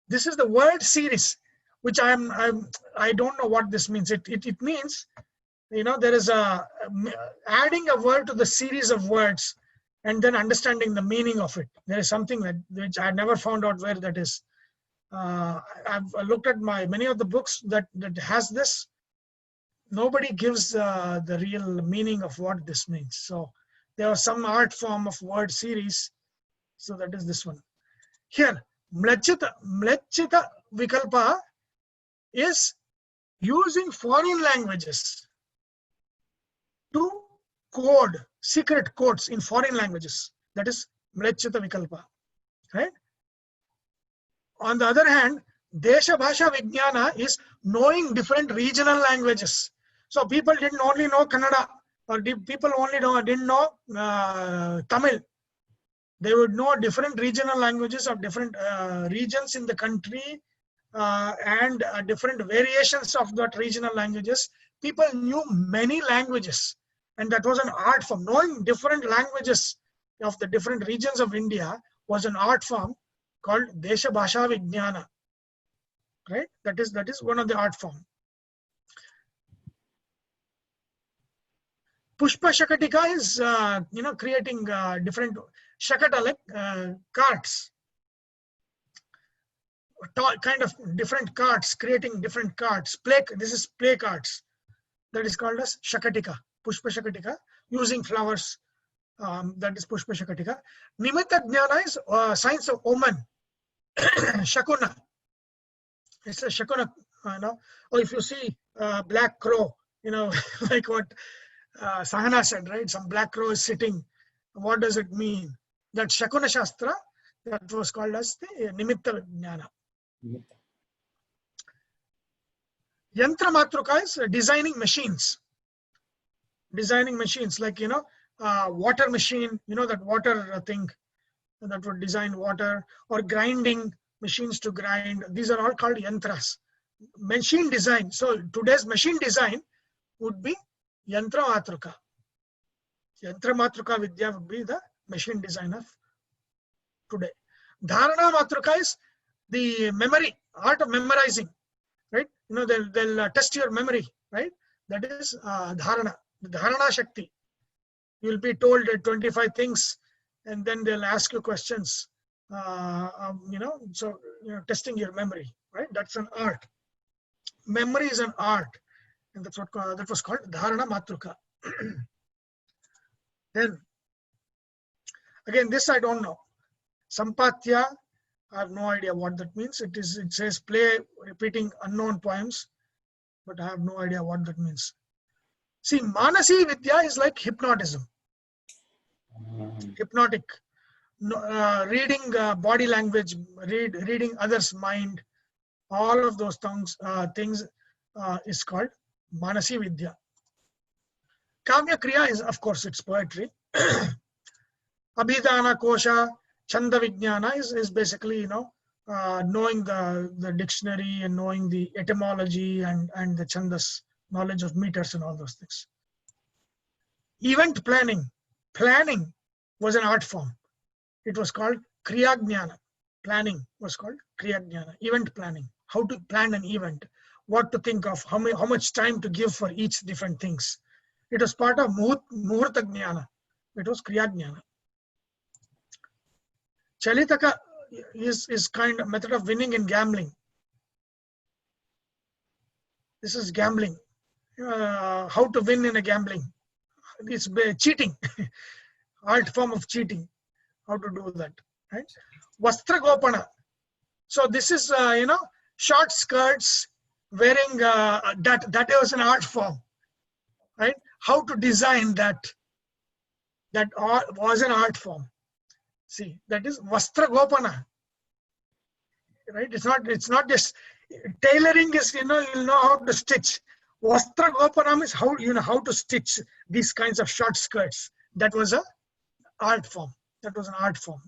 this is the word series, which I don't know what this means. It means, there is adding a word to the series of words and then understanding the meaning of it. There is something which I never found out where that is. I've looked at many of the books that has this. Nobody gives the real meaning of what this means. So there was some art form of word series. So that is this one. Here, Mlechita Vikalpa is using foreign languages to code secret codes in foreign languages. That is Mlechita Vikalpa. Right? On the other hand, Desha Bhasha Vijnana is knowing different regional languages. So people didn't only know Kannada, or people didn't know Tamil. They would know different regional languages of different regions in the country and different variations of that regional languages. People knew many languages, and that was an art form. Knowing different languages of the different regions of India was an art form called Desha Bhasha Vijnana. Right? That is one of the art form. Pushpa Shakatika is creating different Shakata, like carts, kind of different carts, creating different carts. This is play carts. That is called as Shakatika, Pushpa Shakatika, using flowers. That is Pushpa Shakatika. Nimitta Jnana is science of omen. Shakuna. It's a Shakuna, or if you see black crow, like what Sahana said, right? Some black crow is sitting. What does it mean? That Shakuna Shastra, that was called as the Nimitta Jnana. Yantra Matruka is designing machines. Designing machines like, water machine, that water thing that would design water, or grinding machines to grind. These are all called yantras. Machine design. So today's machine design would be Yantra Matruka. Yantra Matruka Vidya would be the machine design of today. Dharana Matruka is the memory, art of memorizing, right? They'll test your memory, right? That is Dharana, the Dharana Shakti. You'll be told 25 things and then they'll ask you questions, testing your memory, right? That's an art. Memory is an art. And that's what that was called Dharana Matruka. Then, again, this I don't know. Sampatya, I have no idea what that means. It says play repeating unknown poems, but I have no idea what that means. See, Manasi Vidya is like hypnotism. Hypnotic. Reading body language, reading others' mind, all of those things is called Manasi Vidya. Kamya Kriya is, of course, it's poetry. Abhidhana Kosha, Chanda Vijnana is basically, knowing the dictionary and knowing the etymology and the chandas, knowledge of meters and all those things. Event planning was an art form. It was called kriya jnana. Planning was called kriya jnana. Event planning, how to plan an event, what to think of, how much time to give for each different things. It was part of muhurta jnana. It was kriya jnana. Chalitaka is kind of method of winning in gambling. This is gambling. How to win in a gambling. It's cheating. Art form of cheating. How to do that, right? Vastra Gopana. So this is, short skirts, wearing, that was an art form, right? How to design that was an art form. See, that is Vastra Gopana, right? It's not just tailoring is, you'll know how to stitch. Vastra Gopanam is how, how to stitch these kinds of short skirts. That was an art form. That was an art form,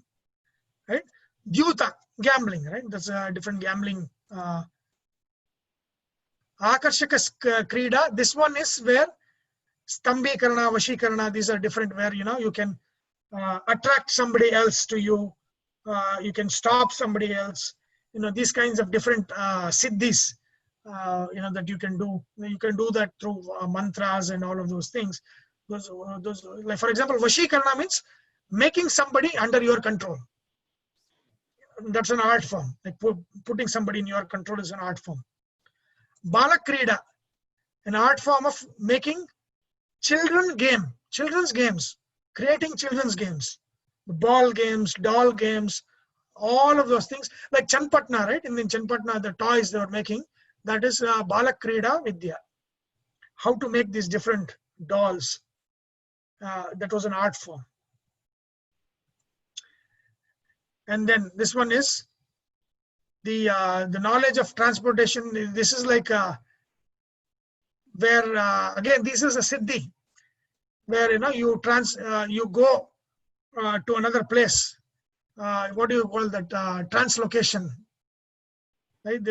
right? Dyuta, gambling, right? That's a different gambling. Akarshaka Krida, this one is where Stambhikarana, Vashikarana, these are different, where, you can attract somebody else to you. You can stop somebody else. These kinds of different siddhis, that you can do. You can do that through mantras and all of those things. Those, like for example, Vashikarana means making somebody under your control. That's an art form. Like putting somebody in your control is an art form. Balakrida, an art form of making children's games, creating children's games, ball games, doll games, all of those things. Like Chanpatna, right? In Chanpatna, the toys they were making, that is Balakrida Vidya. How to make these different dolls. That was an art form. And then this one is the knowledge of transportation. This is like where again, this is a siddhi where you go to another place. What do you call that? Translocation, right?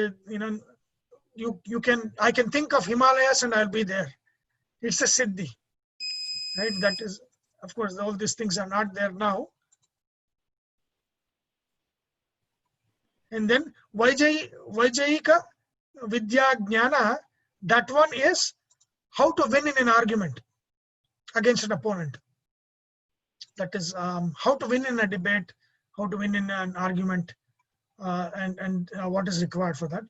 I can think of Himalayas and I'll be there. It's a siddhi, right? That is, of course, all these things are not there now. And then Vajayika Vidya Jnana, that one is how to win in an argument against an opponent. That is how to win in a debate, how to win in an argument, and what is required for that.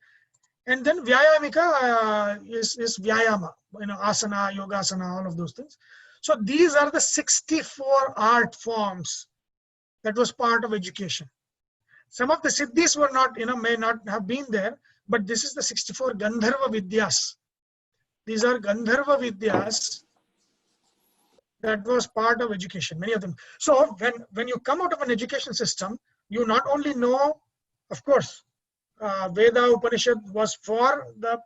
And then Vyayamika is Vyayama, asana, yogasana, all of those things. So these are the 64 art forms that was part of education. Some of the siddhis were not, may not have been there, but this is the 64 Gandharva Vidyas. These are Gandharva Vidyas that was part of education, many of them. So when you come out of an education system, you not only know, of course, Veda Upanishad was for the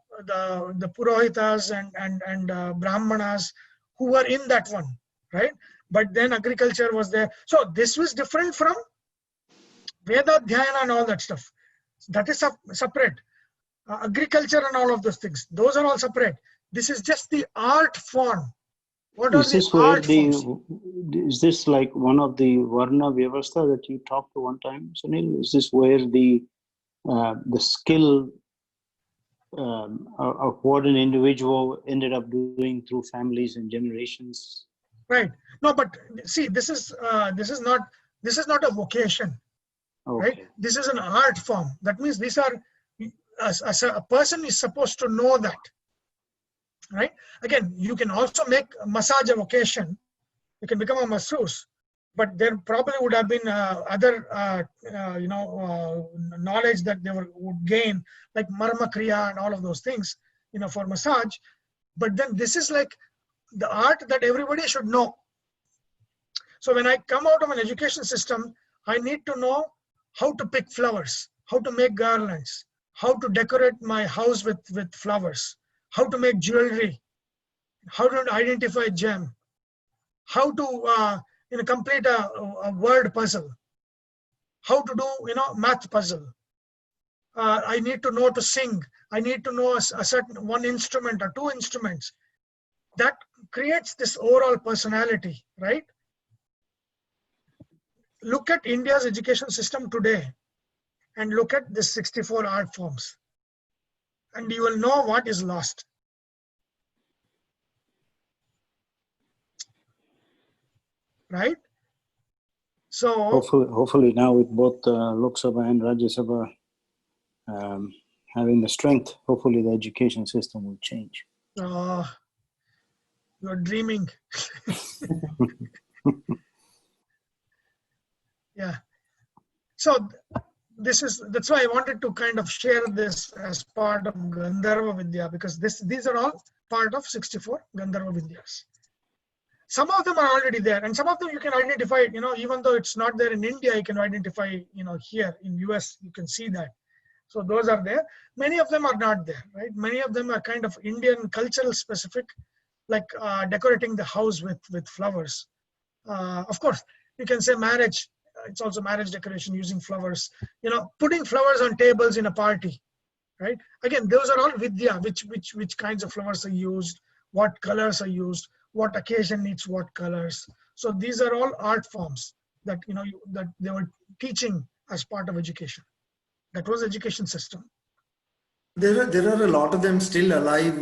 Purohitas and Brahmanas who were in that one, right? But then agriculture was there. So this was different from Veda Dhyana and all that stuff. That is separate. Agriculture and all of those things, those are all separate. This is just the art form. What are the art forms? Is this like one of the Varna Vyavastha that you talked to one time, Sunil? Is this where the skill of what an individual ended up doing through families and generations? Right. No, but see, this is not a vocation. Okay. Right? This is an art form. That means these are, as a person is supposed to know that. Right? Again, you can also make massage a vocation. You can become a masseuse, but there probably would have been other, knowledge that they would gain, like marma kriya and all of those things, for massage. But then this is like the art that everybody should know. So when I come out of an education system, I need to know how to pick flowers, how to make garlands, how to decorate my house with flowers, how to make jewelry, how to identify gem, how to complete a word puzzle, how to do math puzzle, I need to know to sing. I need to know a certain one instrument or two instruments. That creates this overall personality, right? Look at India's education system today and look at the 64 art forms, and you will know what is lost. Right? So hopefully now with both Lok Sabha and Rajya Sabha having the strength, hopefully the education system will change. You're dreaming. Yeah. So that's why I wanted to kind of share this as part of Gandharva Vidya, because these are all part of 64 Gandharva Vidyas. Some of them are already there, and some of them you can identify, even though it's not there in India, you can identify, here in US, you can see that. So those are there. Many of them are not there, right? Many of them are kind of Indian cultural specific, like decorating the house with flowers. Of course, you can say marriage. It's also marriage decoration using flowers. Putting flowers on tables in a party, right? Again, those are all vidya. Which kinds of flowers are used? What colors are used? What occasion needs what colors? So these are all art forms that that they were teaching as part of education. That was education system. There are a lot of them still alive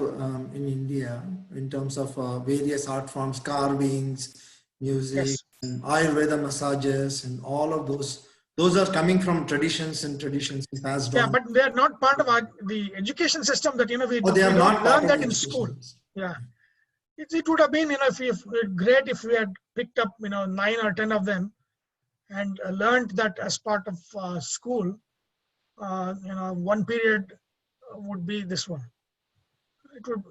in India in terms of various art forms, carvings, music, Yes. and Ayurveda massages, and all of those. Those are coming from traditions passed Yeah, on. but they are not part of the education system that we They are not part learn of that the in education school. system. Yeah, it would have been great if we had picked up 9 or 10 of them and learned that as part of school. One period would be this one.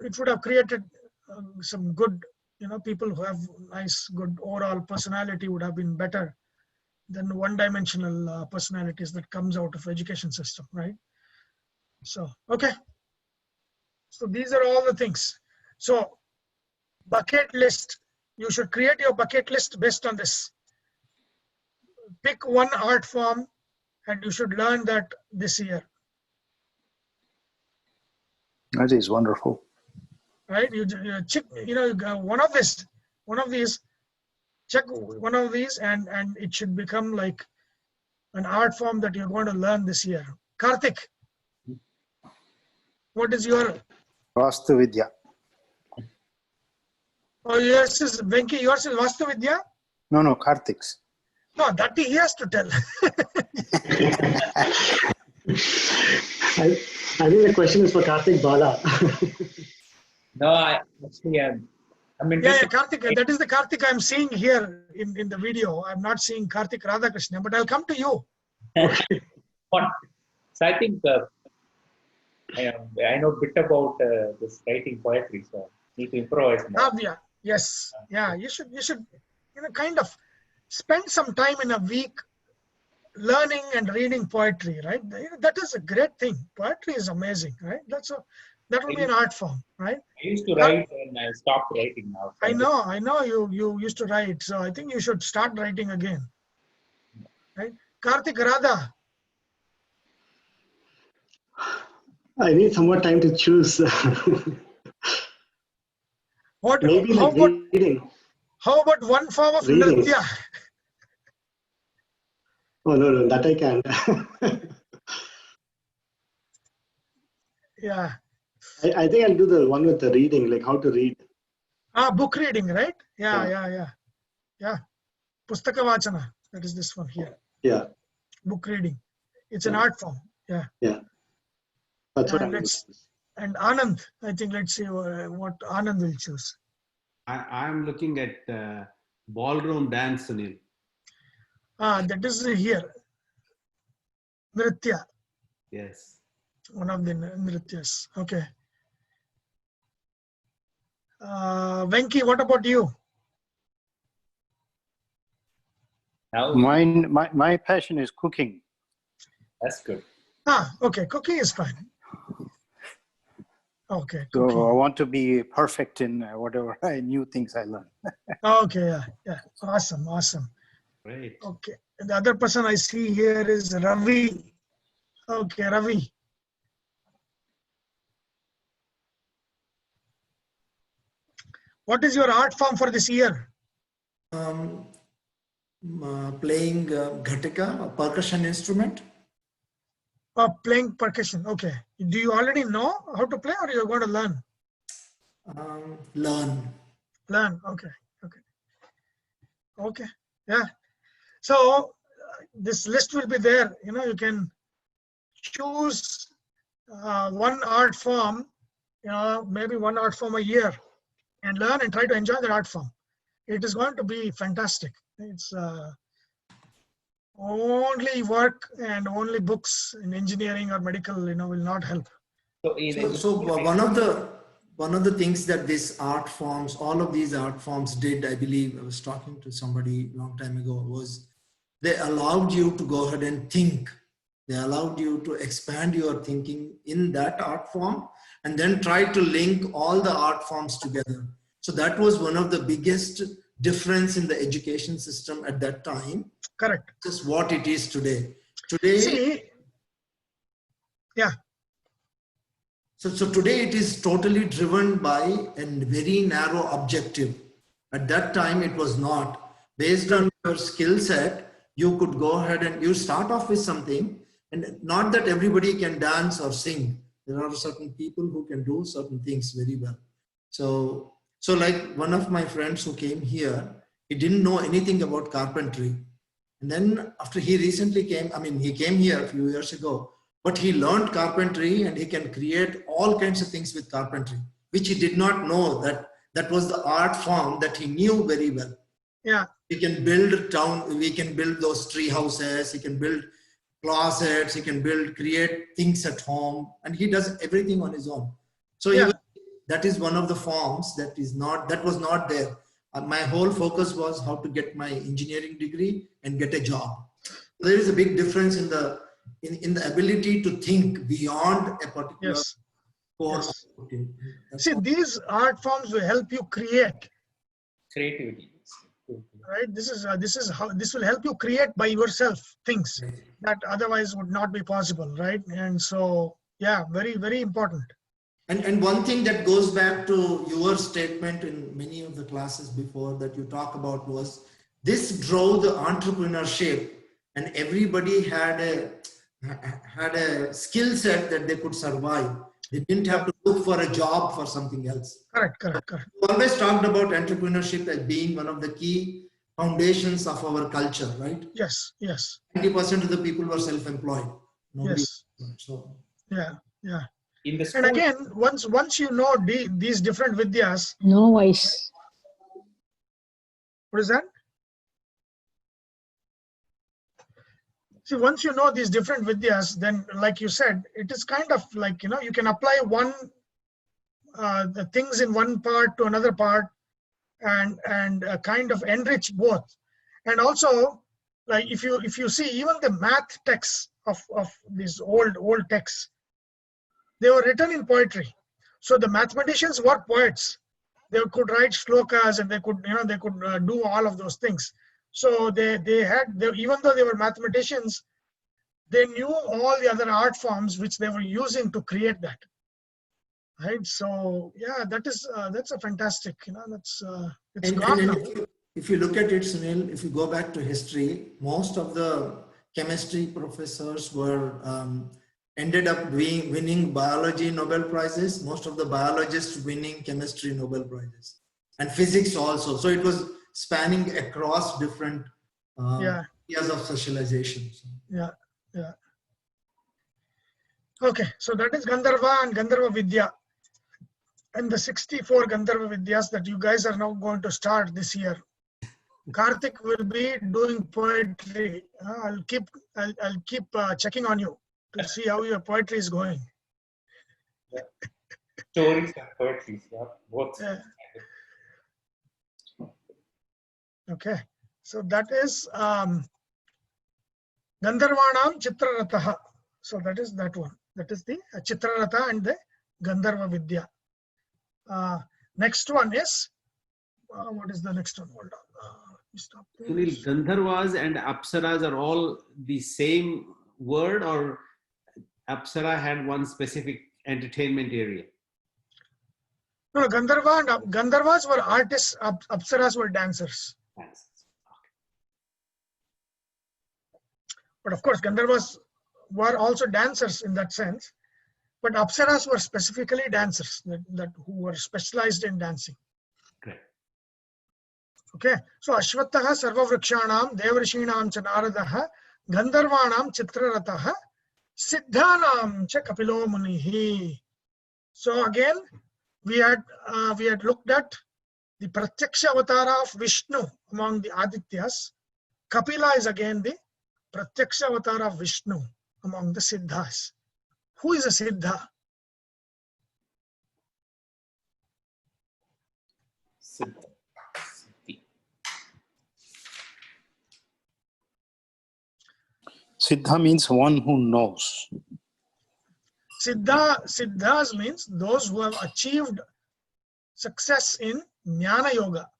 It would have created some good people who have nice good overall personality would have been better than one-dimensional personalities that comes out of education system, right? So okay, so these are all the things. So bucket list, you should create your bucket list based on this. Pick one art form and you should learn that this year. That is wonderful. Right? You check, one of these, check one of these, and it should become like an art form that you're going to learn this year. Karthik, what is your? Vastu Vidya. Oh, yours is Venki. Yours is Vastu Vidya. No, Karthik's. No, that he has to tell. I think the question is for Karthik Bala. No, I'm interested. Yeah, Karthik. That is the Karthik I'm seeing here in the video. I'm not seeing Karthik Radhakrishna, but I'll come to you. So I think I know a bit about this writing poetry, so I need to improvise more. Yeah. Yes. Yeah. You should kind of spend some time in a week learning and reading poetry, right? That is a great thing. Poetry is amazing, right? That will be an art form, right? I used to write and I stopped writing now. I know you used to write, so I think you should start writing again, right? Karthik, Radha. I need some more time to choose. Maybe like reading. How about one form of Reading. nritya? Oh, no, that I can. Yeah. I think I'll do the one with the reading, like how to read. Book reading, right? Yeah. Pustaka Vachana. That is this one here. Yeah. Book reading. It's an art form. Yeah. Yeah. That's what and Anand, I think let's see what Anand will choose. I'm looking at ballroom dance, Sunil. That is here. Nritya. Yes. One of the Nrityas. Okay. Venki, what about you? My passion is cooking. That's good. Okay. Cooking is fine. Okay. So cooking. I want to be perfect in whatever new things I learn. Okay. Yeah. Awesome. Great. Okay. And the other person I see here is Ravi. Okay, Ravi. What is your art form for this year? Playing ghatika, a percussion instrument. Playing percussion. Okay. Do you already know how to play, or you're going to learn? Learn. Learn. Okay. Okay. Okay. Yeah. So this list will be there. You know, you can choose one art form, you know, maybe one art form a year, and learn and try to enjoy that art form. It is going to be fantastic. It's only work and only books in engineering or medical, you know, will not help. So one of the things that this art forms, all of these art forms did, I believe, I was talking to somebody a long time ago, was they allowed you to go ahead and think. They allowed you to expand your thinking in that art form and then try to link all the art forms together. So that was one of the biggest difference in the education system at that time. Correct. Just what it is today. Today, see, yeah. So today it is totally driven by a very narrow objective. At that time, it was not. Based on your skill set, you could go ahead and you start off with something, and not that everybody can dance or sing. There are certain people who can do certain things very well. So like one of my friends who came here, he didn't know anything about carpentry. And then after he recently came, I mean, he came here a few years ago, but he learned carpentry and he can create all kinds of things with carpentry, which he did not know that was the art form that he knew very well. Yeah. He can build town, we can build those tree houses, he can build closets, he can create things at home, and he does everything on his own. So yeah. That is one of the forms that was not there. My whole focus was how to get my engineering degree and get a job. There is a big difference in the ability to think beyond a particular course. Yes. See, these art forms will help you create. Creativity. Right. This will help you create by yourself things that otherwise would not be possible. Right. And so, yeah, very, very important. And one thing that goes back to your statement in many of the classes before that you talk about was this drove the entrepreneurship, and everybody had a skill set that they could survive. They didn't have to look for a job for something else. Correct. We always talked about entrepreneurship as being one of the key foundations of our culture, right? Yes. 90% of the people were self-employed. Yes. So. Yeah. In the school, and again, once you know these different vidyas. No voice. What is that? See, once you know these different vidyas, then like you said, it is kind of like, you know, you can apply the things in one part to another part and kind of enrich both. And also, like if you see even the math texts of these old texts, they were written in poetry. So the mathematicians were poets. They could write shlokas and they could do all of those things. So they even though they were mathematicians, they knew all the other art forms which they were using to create that. Right. So yeah, that's a fantastic, you know, it's gone now. If you look at it, Sunil, if you go back to history, most of the chemistry professors were ended up winning biology Nobel Prizes, most of the biologists winning chemistry Nobel Prizes, and physics also. So it was spanning across different areas of socialization. Yeah. Okay, so that is Gandharva and Gandharva Vidya. And the 64 Gandharva Vidyas that you guys are now going to start this year. Karthik will be doing poetry. I'll keep checking on you to see how your poetry is going. Yeah. Stories and poetry, yeah, both. Yeah. Okay, so that is Gandharvanam Chitraratha. So that is that one. That is the Chitraratha and the Gandharva Vidya. Next one is what is the next one? Hold on. Stop this. Sunil, Gandharvas and Apsaras are all the same word, or Apsara had one specific entertainment area? No, Gandharvas were artists, Apsaras were dancers. Thanks. But of course, Gandharvas were also dancers in that sense. But Apsaras were specifically dancers who were specialized in dancing. Great. Okay, so Ashwataha Sarvavrikshanam Devarishinam cha Naradaha Gandharvanam Chitrarataha Siddhanam cha Kapilo Munihi. So again, we had looked at the Pratyaksha Avatara of Vishnu among the Adityas. Kapila is again the Pratyaksha Avatara of Vishnu among the Siddhas. Who is a Siddha? Siddha. Siddhi. Siddha means one who knows. Siddhas means those who have achieved success in Jnana Yoga.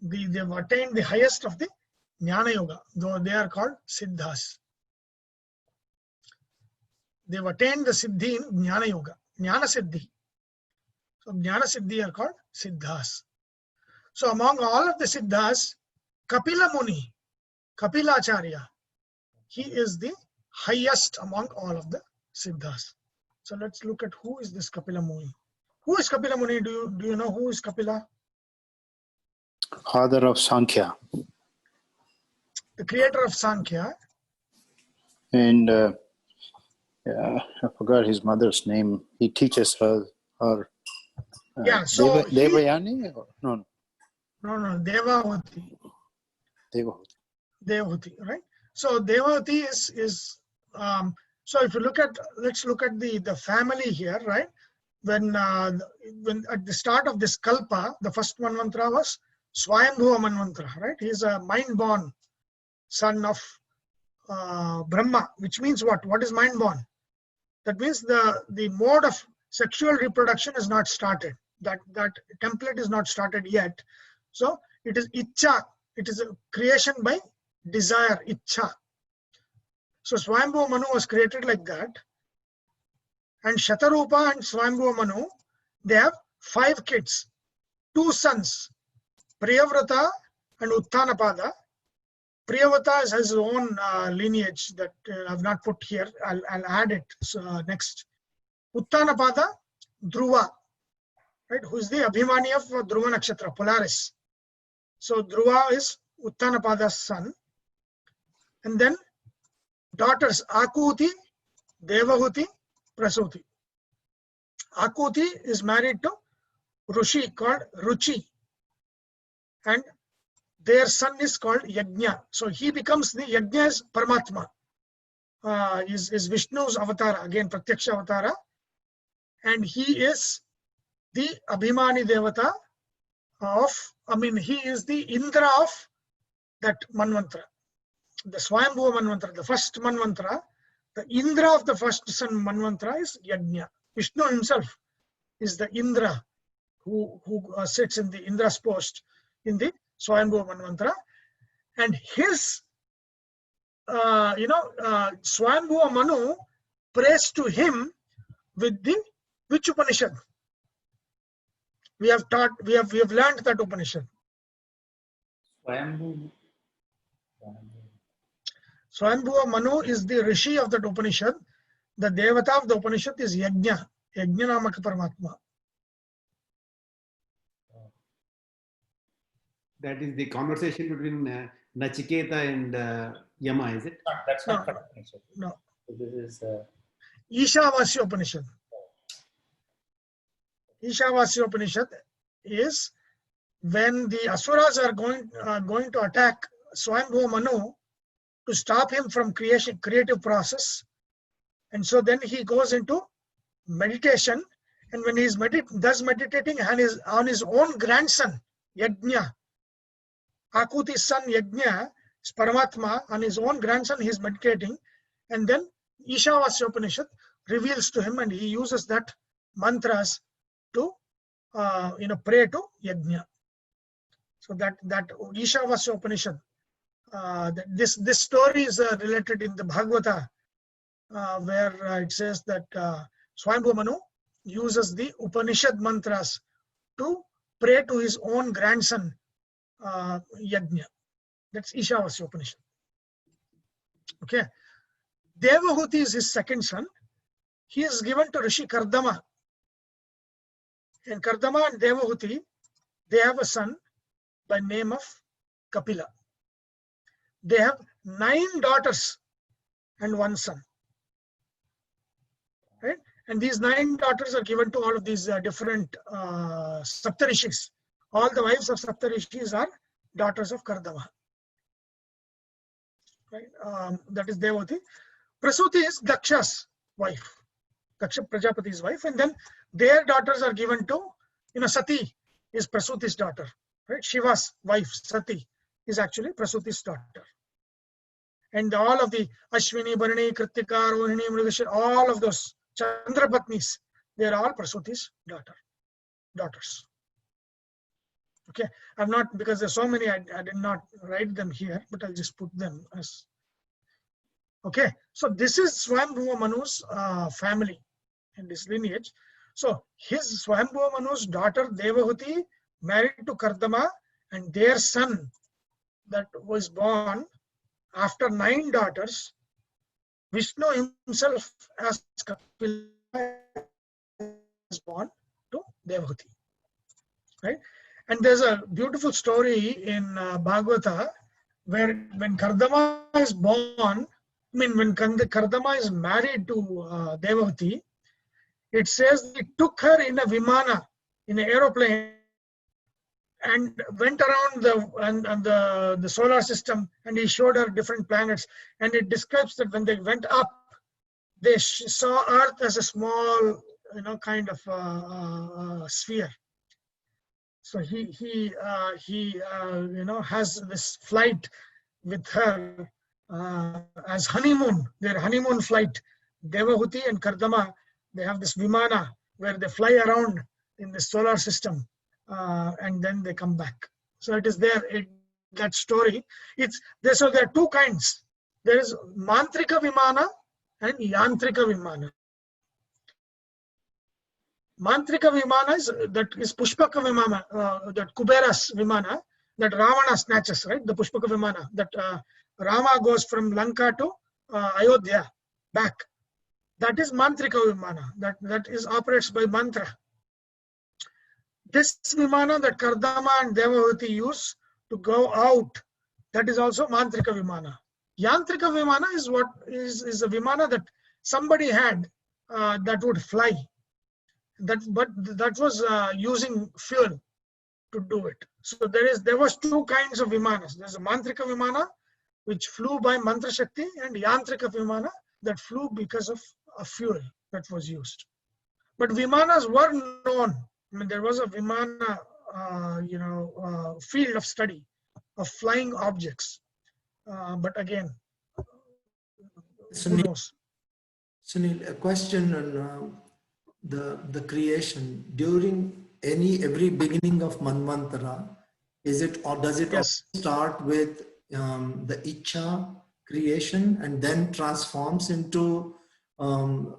They've attained the highest of the Jnana Yoga, though they are called Siddhas. They've attained the Siddhi in Jnana Yoga, Jnana Siddhi. So Jnana Siddhi are called Siddhas. So among all of the Siddhas, Kapila Muni, Kapila Acharya, he is the highest among all of the Siddhas. So let's look at who is this Kapila Muni. Who is Kapila Muni? Do you know who is Kapila? Father of Sankhya. The creator of Sankhya. And I forgot his mother's name. He teaches her. Yeah, so Devayani? No, Devavati. Devavati, right? So Devavati is so if you let's look at the family here, right? When at the start of this Kalpa, the first Manvantara was Swayambhuva Manvantara, right? He's a mind-born son of Brahma, which means what? What is mind-born? That means the mode of sexual reproduction is not started. That template is not started yet. So it is Ichcha. It is a creation by desire, Ichcha. So Swayambhuva Manu was created like that. And Shatarupa and Swayambhuva Manu, they have 5 kids, 2 sons, Priyavrata and Uttanapada. Priyavrata has his own lineage that I have not put here. I'll add it next. Uttanapada, Dhruva, right? Who is the Abhimani of Dhruva Nakshatra, Polaris. So Dhruva is Uttanapada's son. And then daughters Akuti, Devahuti, Prasuti. Akuti is married to Rushi called Ruchi. And their son is called Yajna. So he becomes the Yajna is Paramatma. Is Vishnu's avatar, again Pratyaksha avatara. And he is the Abhimani Devata he is the Indra of that Manvantara. The Swayambhuva Manvantara, the first Manvantara, the Indra of the first son Manvantara is Yajna. Vishnu himself is the Indra who sits in the Indra's post in the Swayambhuva Manvantara. And his, Swayambhuva Manu prays to him with which Upanishad? We have learned that Upanishad. Swayambhuva Manu is the Rishi of that Upanishad. The Devata of the Upanishad is Yajna, Yajna-namaka Paramatma. That is the conversation between Nachiketa and Yama, is it? That's not correct. No. So this is Ishavasya Upanishad. Ishavasya Upanishad is when the Asuras are going to attack Swayambhuva Manu to stop him from creative process. And so then he goes into meditation, and when he is meditating on his own grandson, Yajna, Akuti's son Yajna, is Paramatma, on his own grandson he is meditating, and then Ishavasya Upanishad reveals to him, and he uses that mantras to pray to Yajna. So that Ishavasya Upanishad, this story is related in the Bhagavata, where it says that Swayambhuva Manu uses the Upanishad mantras to pray to his own grandson, Yajna. That's Ishavasya Upanishad. Okay. Devahuti is his second son. He is given to Rishi Kardama. And Kardama and Devahuti, they have a son by name of Kapila. They have 9 daughters and 1 son. Right? And these 9 daughters are given to all of these different Saptarishis. All the wives of Saptarishis are daughters of Kardama. Right? That is Devahuti. Prasuti is Daksha's wife. Daksha Prajapati's wife. And then their daughters are given to, Sati is Prasuti's daughter. Right? Shiva's wife, Sati, is actually Prasuti's daughter. And all of the Ashwini, Bharani, Kritika, Rohini, Mrigashira, all of those Chandrapatnis, they are all Prasuti's daughters. Okay, I've not, because there's so many, I did not write them here, but I'll just put them as. Okay, so this is Swayambhuva Manu's family and his lineage. So his Swayambhuva Manu's daughter Devahuti married to Kardama, and their son that was born after 9 daughters, Vishnu himself as Kapila is born to Devahuti. Right? And there's a beautiful story in Bhagavata where when Kardama is born, when Kardama is married to Devahuti, it says he took her in a vimana, in an aeroplane, and went around the solar system, and he showed her different planets. And it describes that when they went up, they saw Earth as a small, kind of sphere. So he has this flight with her as honeymoon, their honeymoon flight. Devahuti and Kardama, they have this vimana where they fly around in the solar system, and then they come back. So it is there, that story. So there are 2 kinds. There is Mantrika Vimana and Yantrika Vimana. Mantrika Vimana is Pushpaka Vimana, that Kubera's Vimana, that Ravana snatches, right? The Pushpaka Vimana, that Rama goes from Lanka to Ayodhya back. That is Mantrika Vimana, that is operates by mantra. This Vimana that Kardama and Devahuti use to go out, that is also Mantrika Vimana. Yantrika Vimana is a Vimana that somebody had that would fly. But that was using fuel to do it. So there was 2 kinds of Vimanas. There's a Mantrika Vimana, which flew by Mantra Shakti, and Yantrika Vimana that flew because of a fuel that was used. But Vimanas were known. There was a Vimana, field of study of flying objects. But again, who knows? Sunil, a question on the creation during every beginning of Manvantara. Is it, or does it start with the Icha creation and then transforms into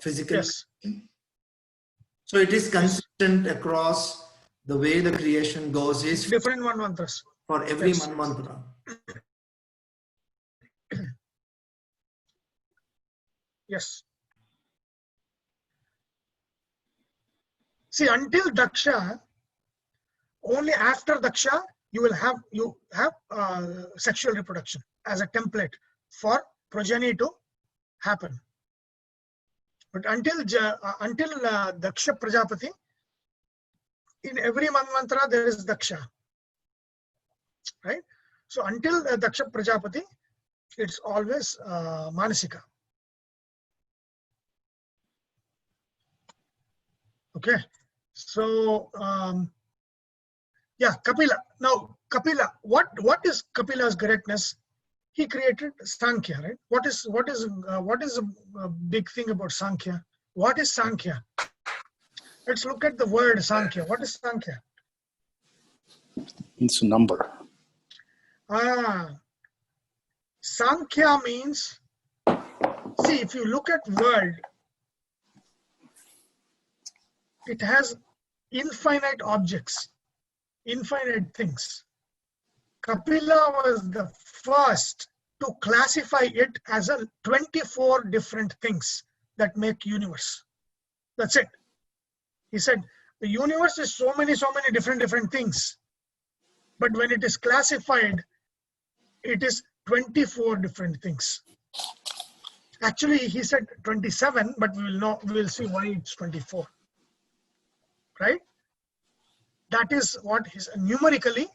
physical? Yes. So it is consistent across the way the creation goes. Is different Manvantras for every Manvantara. Yes. See, until Daksha, only after Daksha you have sexual reproduction as a template for progeny to happen. But until Daksha Prajapati, in every Manvantara there is Daksha, right? So until Daksha Prajapati, it's always Manasika. Okay, so Kapila. Now Kapila, what is Kapila's greatness? He created Sankhya, right? What is a big thing about Sankhya? What is Sankhya? Let's look at the word Sankhya. What is Sankhya? It's a number. Sankhya means, see, if you look at world, it has infinite objects. infinite things. Kapila was the first to classify it as a 24 different things that make universe. That's it. He said the universe is so many different things. But when it is classified, it is 24 different things. Actually, he said 27, but we will see why it's 24. Right? That is what numerically,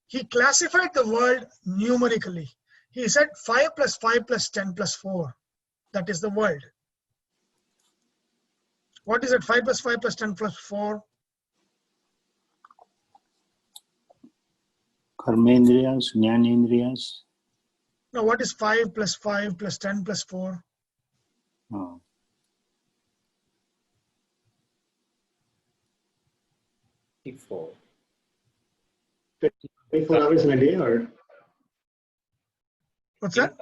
he classified the world numerically. He said 5 plus 5 plus 10 plus 4. That is the world. What is it? 5 plus 5 plus 10 plus 4? Karmendriyas, Jnanendriyas. Now, what is 5 plus 5 plus 10 plus 4? Oh. 24. 24 hours in a day, or What's that?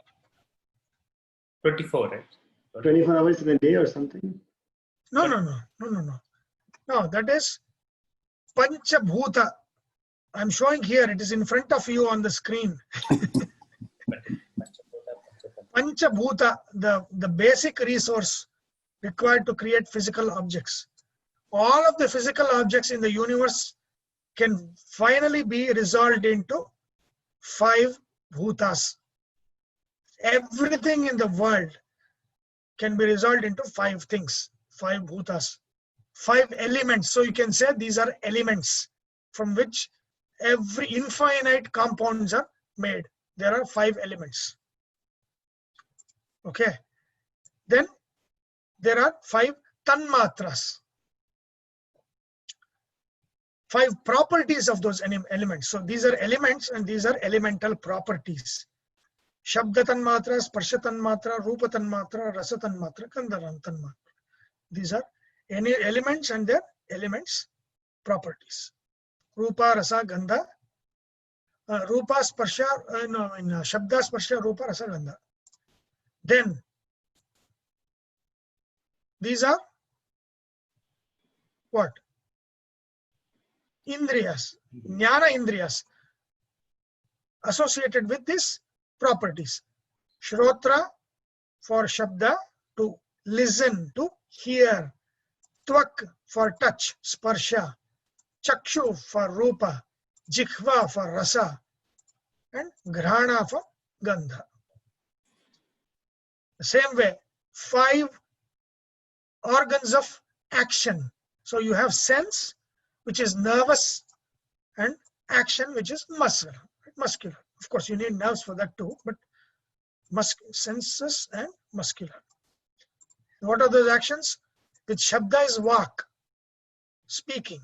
24, right? 24 hours in a day or something? No. No, that is Panchabhuta. I'm showing here, it is in front of you on the screen. Panchabhuta, the basic resource required to create physical objects. All of the physical objects in the universe can finally be resolved into 5 bhutas. Everything in the world can be resolved into 5 things, 5 bhutas, 5 elements. So you can say these are elements from which every infinite compounds are made. There are 5 elements. Okay. Then there are 5 tanmatras. 5 properties of those elements. So these are elements and these are elemental properties. Shabda tanmatra, sparsha tanmatra, rupa tanmatra, rasa tanmatra, gandharva tanmatra. These are any elements and their elements properties. Rupa, rasa, gandha. Rupa, sparsha, shabda, sparsha, rupa, rasa, gandha. Then these are what? Indriyas, jnana indriyas, associated with these properties. Shrotra for shabda, to listen, to hear. Tvak for touch, sparsha. Chakshu for rupa. Jikhva for rasa. And grahana for gandha. The same way, 5 organs of action. So you have sense, which is nervous, and action, which is muscular. Of course, you need nerves for that too, but senses and muscular. What are those actions? With shabda is vak, speaking.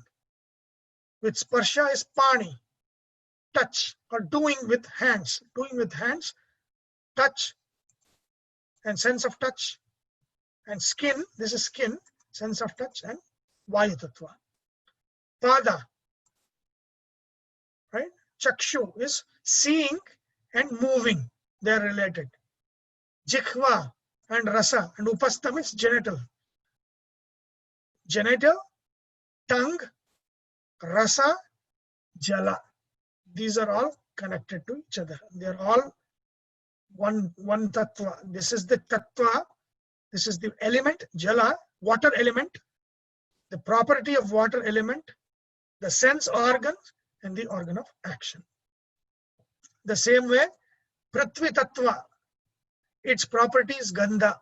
With sparsha is pani, touch, or doing with hands. Doing with hands, touch, and sense of touch. And skin, this is skin, sense of touch, and vayu tattva. Pada, right? Chakshu is seeing and moving. They are related. Jikhva and rasa and upastham is genital. Genital, tongue, rasa, jala. These are all connected to each other. They are all one tattva. This is the tattva. This is the element, jala, water element, the property of water element, the sense organ, and the organ of action. The same way, prithvi tattva, its property is gandha.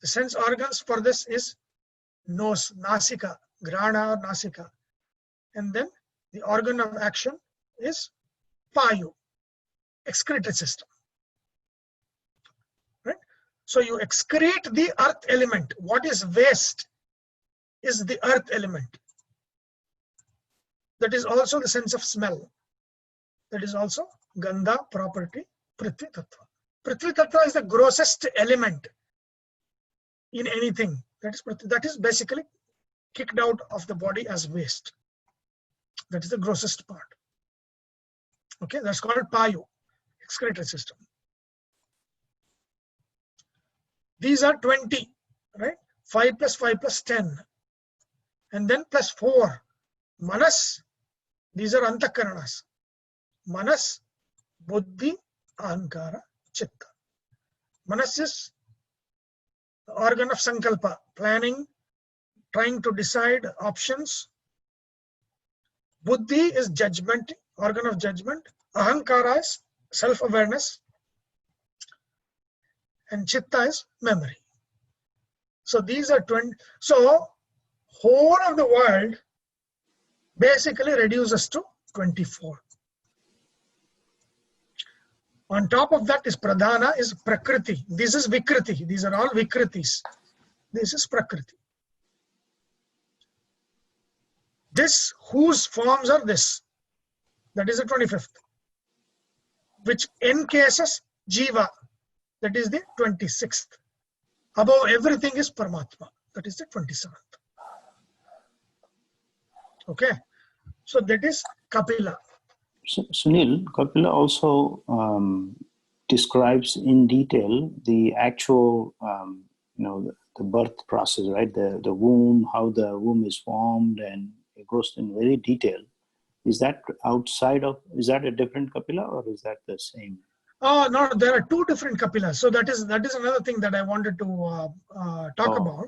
The sense organs for this is nose, nasika, grana or nasika. And then the organ of action is payu, excretory system. Right? So you excrete the earth element. What is waste is the earth element. That is also the sense of smell. That is also gandha property, prithvi tattva. Prithvi tattva is the grossest element in anything. That is basically kicked out of the body as waste. That is the grossest part. Okay, that's called payu, excretory system. These are 20, right? 5 plus 5 plus 10. And then plus 4, manas These are antakaranas. Manas, buddhi, ahankara, chitta. Manas is the organ of sankalpa, planning, trying to decide options. Buddhi is judgment, organ of judgment. Ahankara is self-awareness. And chitta is memory. So these are 20. So whole of the world basically reduces to 24. On top of that is pradhana, is prakriti. This is vikriti. These are all vikritis. This is prakriti. This, whose forms are this? That is the 25th. Which encases jiva. That is the 26th. Above everything is Paramatma. That is the 27th. Okay. So that is Kapila. Sunil, Kapila also describes in detail the actual, the birth process, right? The womb, how the womb is formed, and it goes in very detail. Is that is that a different Kapila, or is that the same? Oh, no, there are two different Kapilas. So that is another thing that I wanted to talk about.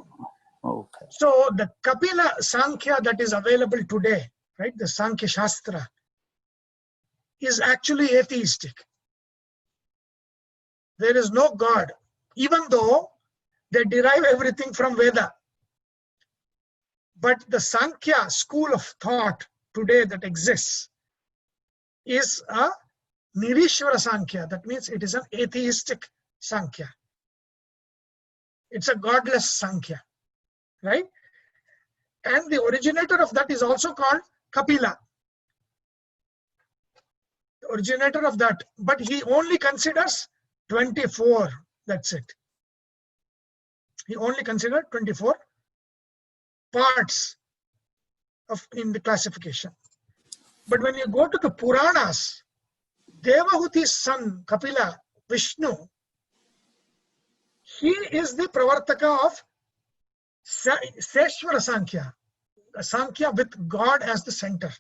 Okay. So the Kapila Sankhya that is available today, right? The Sankhya Shastra is actually atheistic. There is no God, even though they derive everything from Veda. But the Sankhya school of thought today that exists is a Nirishvara Sankhya. That means it is an atheistic Sankhya. It's a godless Sankhya, right? And the originator of that is also called Kapila. The originator of that, but he only considers 24. That's it. He only considered 24 parts in the classification. But when you go to the Puranas, Devahuti's son, Kapila, Vishnu, he is the Pravartaka of Seshvara Sankhya, a Sankhya with God as the center.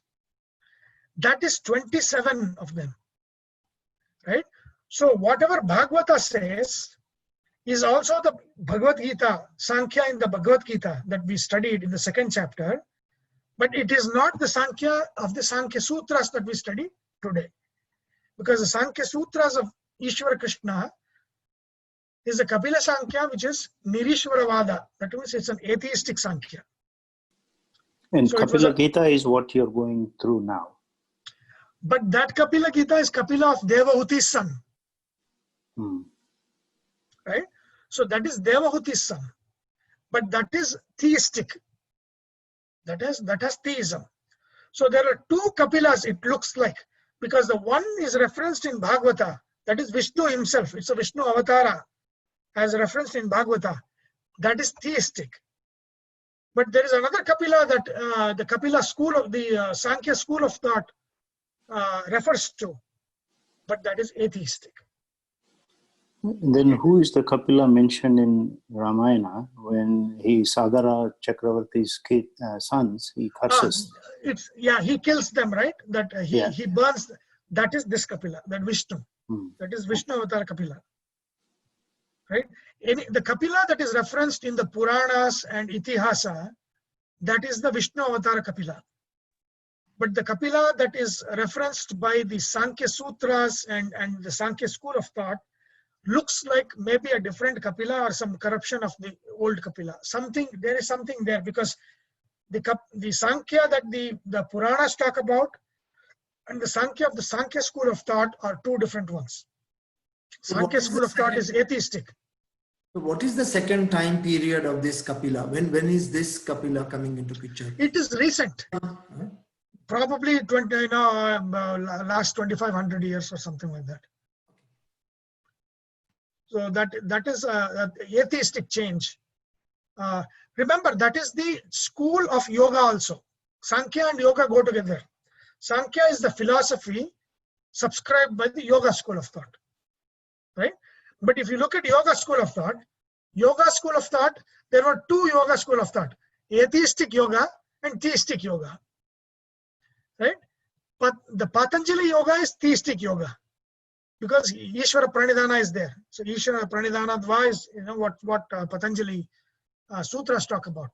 That is 27 of them, right? So whatever Bhagavata says is also the Bhagavad Gita, Sankhya in the Bhagavad Gita that we studied in the 2nd chapter, but it is not the Sankhya of the Sankhya Sutras that we study today. Because the Sankhya Sutras of Ishvara Krishna is the Kapila Sankhya, which is Nirishvaravada. That means it's an atheistic Sankhya. And So Kapila Gita is what you're going through now. But that Kapila Gita is Kapila of Devahuti's son. Right? So that is Devahuti's son. But that is theistic. That has theism. So there are two Kapilas, it looks like, because the one is referenced in Bhagavata, that is Vishnu himself. It's a Vishnu avatara, as referenced in Bhagavata. That is theistic. But there is another Kapila that the Kapila school of the Sankhya school of thought refers to, but that is atheistic. Then who is the Kapila mentioned in Ramayana when Sagara Chakravarti's sons, he curses? He kills them, right? That he burns. That is this Kapila, that Vishnu. That is Vishnu Avatar Kapila. Right? The Kapila that is referenced in the Puranas and Itihasa, that is the Vishnu Avatar Kapila. But the Kapila that is referenced by the Sankhya Sutras and the Sankhya school of thought looks like maybe a different Kapila or some corruption of the old Kapila. There is something there, because the Sankhya that the Puranas talk about and the Sankhya of the Sankhya school of thought are two different ones. Sankhya school of thought is atheistic. So what is the second time period of this Kapila? When is this Kapila coming into picture? It is recent. Probably last 2,500 years or something like that. So that is an atheistic change. Remember, that is the school of yoga also. Sankhya and yoga go together. Sankhya is the philosophy subscribed by the yoga school of thought. Right? But if you look at yoga school of thought, there were two yoga school of thought, atheistic yoga and theistic yoga. Right? But the Patanjali yoga is theistic yoga because Ishvara Pranidhana is there. So Ishvara Pranidhana Dva is what Patanjali sutras talk about,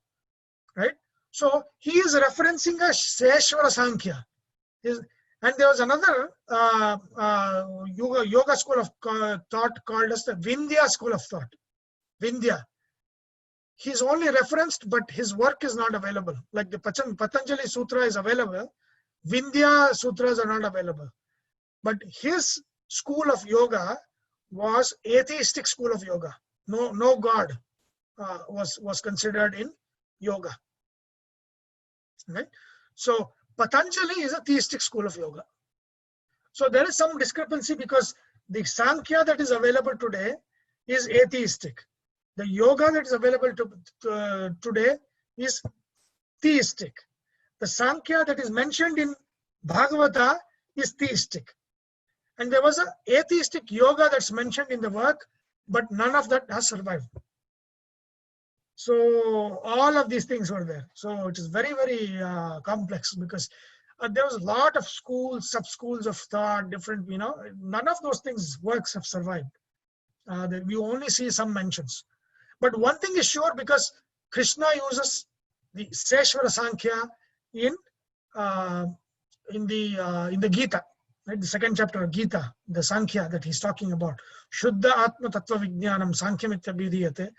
right? So he is referencing a Seshvara Sankhya. And there was another yoga school of thought called as the Vindhya school of thought. Vindhya. He's only referenced, but his work is not available. Like the Patanjali Sutra is available, Vindhya Sutras are not available. But his school of yoga was atheistic school of yoga. No God was considered in yoga. Right? So Patanjali is a theistic school of yoga. So there is some discrepancy because the Sankhya that is available today is atheistic. The yoga that is available today is theistic. The Sankhya that is mentioned in Bhagavata is theistic. And there was an atheistic yoga that's mentioned in the work, but none of that has survived. So all of these things were there. So it is very, very complex because there was a lot of schools, sub-schools of thought, different, none of those things, works have survived. We only see some mentions. But one thing is sure, because Krishna uses the Seshvara Sankhya in the Gita, right? The second chapter of Gita, the Sankhya that he's talking about, Shuddha Atma Tattva Vijnanam Sankhyamitya Vidhiyate.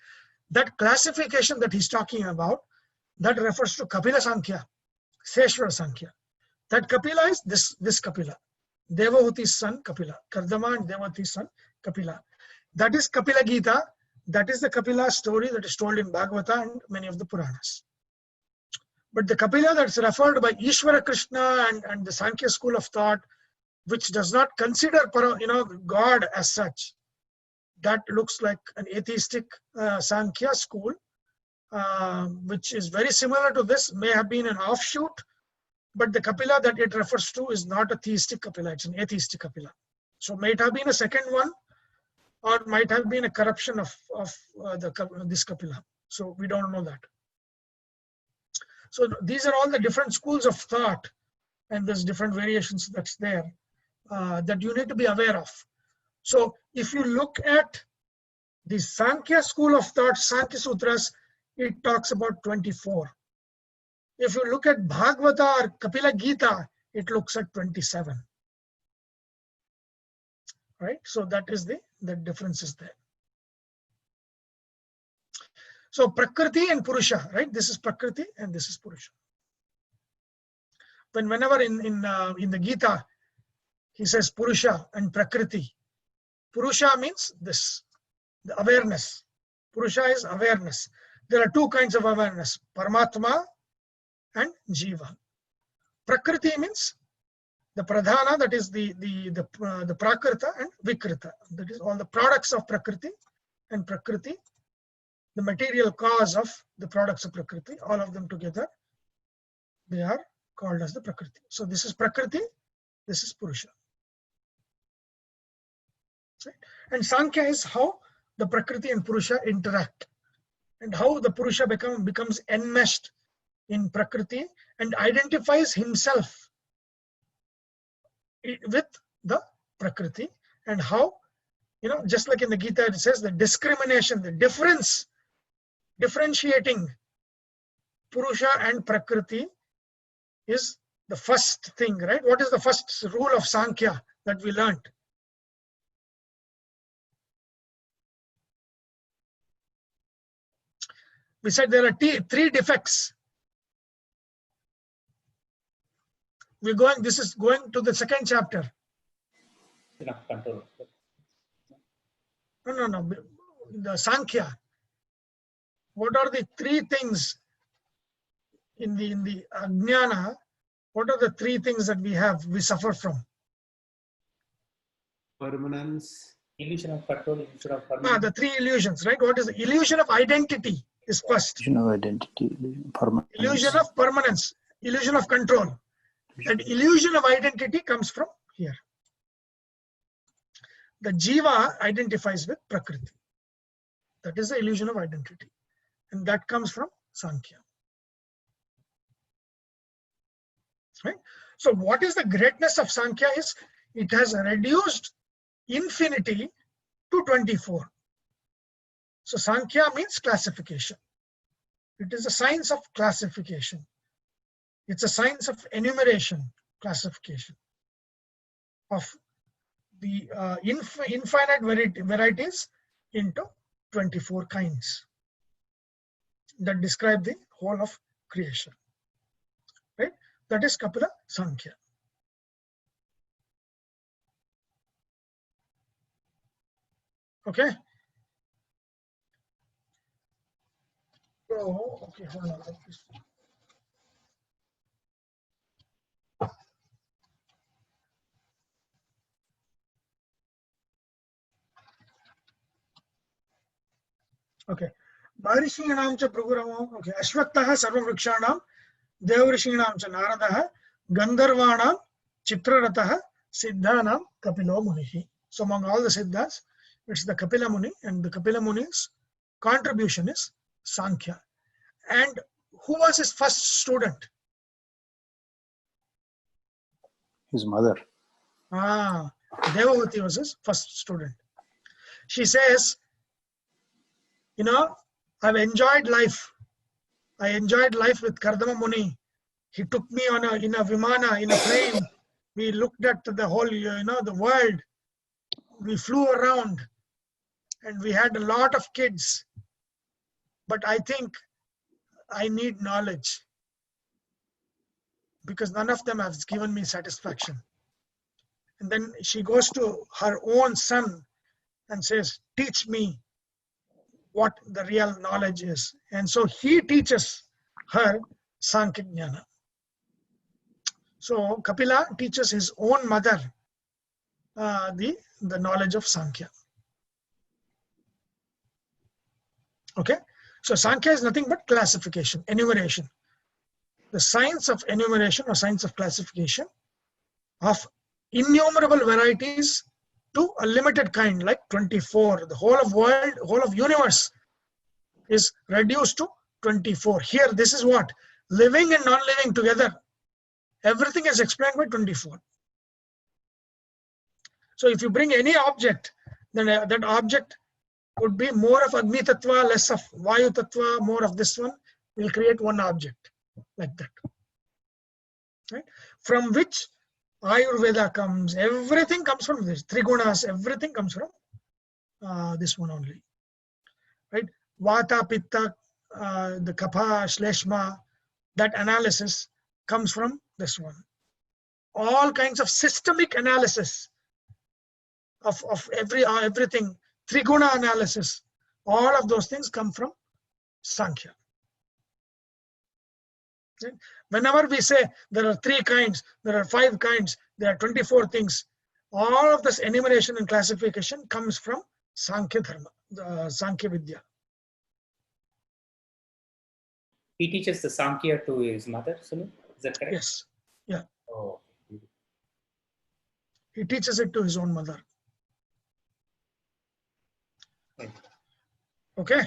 That classification that he's talking about, that refers to Kapila Sankhya, Seshvara Sankhya. That Kapila is this Kapila, Devahuti's son Kapila, Kardama and Devahuti's son Kapila. That is Kapila Gita. That is the Kapila story that is told in Bhagavata and many of the Puranas. But the Kapila that's referred by Ishvara Krishna and the Sankhya school of thought, which does not consider God as such, that looks like an atheistic Sankhya school, which is very similar to this, may have been an offshoot, but the Kapila that it refers to is not a theistic Kapila, it's an atheistic Kapila. So might have been a second one, or might have been a corruption of this Kapila. So we don't know that. So these are all the different schools of thought, and there's different variations that's there that you need to be aware of. So if you look at the Sankhya school of thought, Sankhya Sutras, it talks about 24. If you look at Bhagavata or Kapila Gita, it looks at 27. Right? So that is the difference is there. So Prakriti and Purusha, right? This is Prakriti and this is Purusha. Whenever in the Gita, he says Purusha and Prakriti. Purusha means this, the awareness. Purusha is awareness. There are two kinds of awareness, Paramatma and Jiva. Prakriti means the Pradhana, that is the Prakrita and Vikrita. That is all the products of Prakriti, and Prakriti, the material cause of the products of Prakriti, all of them together, they are called as the Prakriti. So this is Prakriti, this is Purusha. Right? And Sankhya is how the Prakriti and Purusha interact, and how the Purusha becomes enmeshed in Prakriti and identifies himself with the Prakriti, and how, just like in the Gita it says, the discrimination, the differentiating Purusha and Prakriti is the first thing, right? What is the first rule of Sankhya that we learned? We said there are three defects. This is going to the second chapter. Control. No. The Sankhya. What are the three things in the Ajnana? What are the three things that we suffer from? Permanence. Illusion of control, illusion of permanence. The three illusions, right? What is the illusion of identity is first. Illusion of identity, permanence. Illusion of permanence, illusion of control. And illusion of identity comes from here. The Jiva identifies with Prakriti. That is the illusion of identity. And that comes from Sankhya. Right? So what is the greatness of Sankhya is it has reduced infinity to 24. So Sankhya means classification. It is a science of classification. It's a science of enumeration, classification of the infinite varieties into 24 kinds that describe the whole of creation. Right? That is Kapila Sankhya. Okay. So, okay, hold on. Okay. Maharishinam cha Praguramo. Okay. Ashwaktaha Sarvavrikshanam. Devarishinam cha Naradaha. Gandharvanam Chitraratha. Siddhanam Kapilo Munihi. So among all the Siddhas, it's the Kapila Muni, and the Kapila Muni's contribution is Sankhya. And who was his first student? His mother. Devavati was his first student. She says, you know, I've enjoyed life. I enjoyed life with Kardama Muni. He took me on in a vimana, in a plane. We looked at the whole, the world. We flew around and we had a lot of kids. But I think I need knowledge because none of them have given me satisfaction. And then she goes to her own son and says, teach me what the real knowledge is. And so he teaches her Sankhya Jnana. So Kapila teaches his own mother the knowledge of Sankhya. Okay. So Sankhya is nothing but classification, enumeration. The science of enumeration or science of classification of innumerable varieties to a limited kind, like 24. The whole of world, whole of universe is reduced to 24. Here, this is what? Living and non-living together. Everything is explained by 24. So if you bring any object, then that object would be more of Agni Tattva, less of Vayu Tattva, more of this one. We'll create one object like that. Right? From which Ayurveda comes, everything comes from this. Trigunas, everything comes from this one only. Right? Vata, Pitta, the Kapha, Shleshma, that analysis comes from this one. All kinds of systemic analysis of everything, Triguna analysis, all of those things come from Sankhya. Right? Whenever we say there are 3 kinds, there are 5 kinds, there are 24 things, all of this enumeration and classification comes from Sankhya Dharma, the Sankhya Vidya. He teaches the Sankhya to his mother, Sunu? Is that correct? Yes. Yeah. Oh. He teaches it to his own mother. Okay.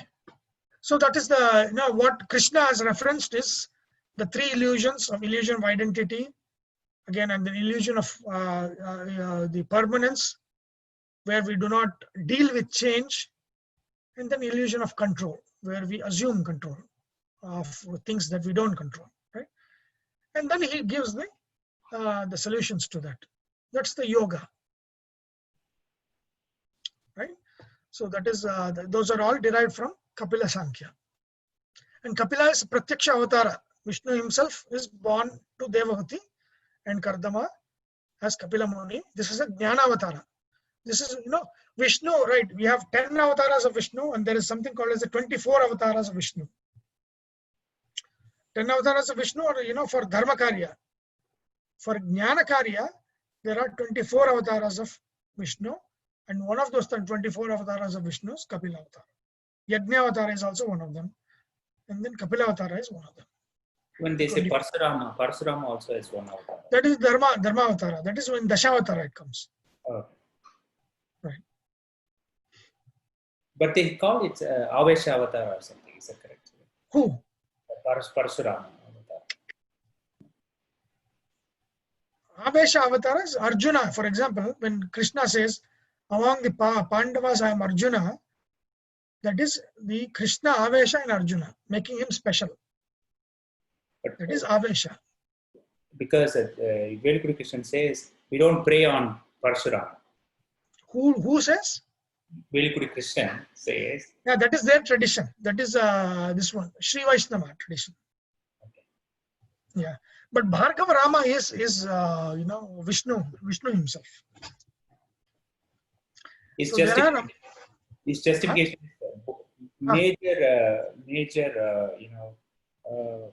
So that is the, what Krishna has referenced is the 3 illusions of illusion of identity, again, and the illusion of the permanence, where we do not deal with change, and then illusion of control, where we assume control of things that we don't control, right? And then he gives the solutions to that. That's the yoga, right? So that is those are all derived from Kapila Sankhya. And Kapila is Pratyaksha Avatara. Vishnu himself is born to Devavati and Kardama as Kapila Muni. This is a Jnana Avatara. This is, Vishnu, right? We have 10 avatars of Vishnu, and there is something called as the 24 avatars of Vishnu. 10 avatars of Vishnu are, for Dharma Karya. For Jnana Karya, there are 24 avatars of Vishnu, and one of those 24 avatars of Vishnu is Kapila Avatara. Yajna Avatara is also one of them, and then Kapila Avatara is one of them. When they say Parsurama also is one avatar. That is Dharma Avatara. That is when Dashavatara it comes. Okay. Right. But they call it Avesha Avatar or something. Is that correct? Who? Parsurama Avatar. Avesha Avatara is Arjuna. For example, when Krishna says, among the Pandavas I am Arjuna, that is the Krishna Avesha in Arjuna, making him special. But That is Avesha. because Velkuri Krishna says, we don't pray on Parshurama. Who says? Velkuri Krishna says, Yeah, that is their tradition. That is this one, Sri Vaishnava tradition. Yeah, but Bhargava Rama is Vishnu himself. his So there are justification major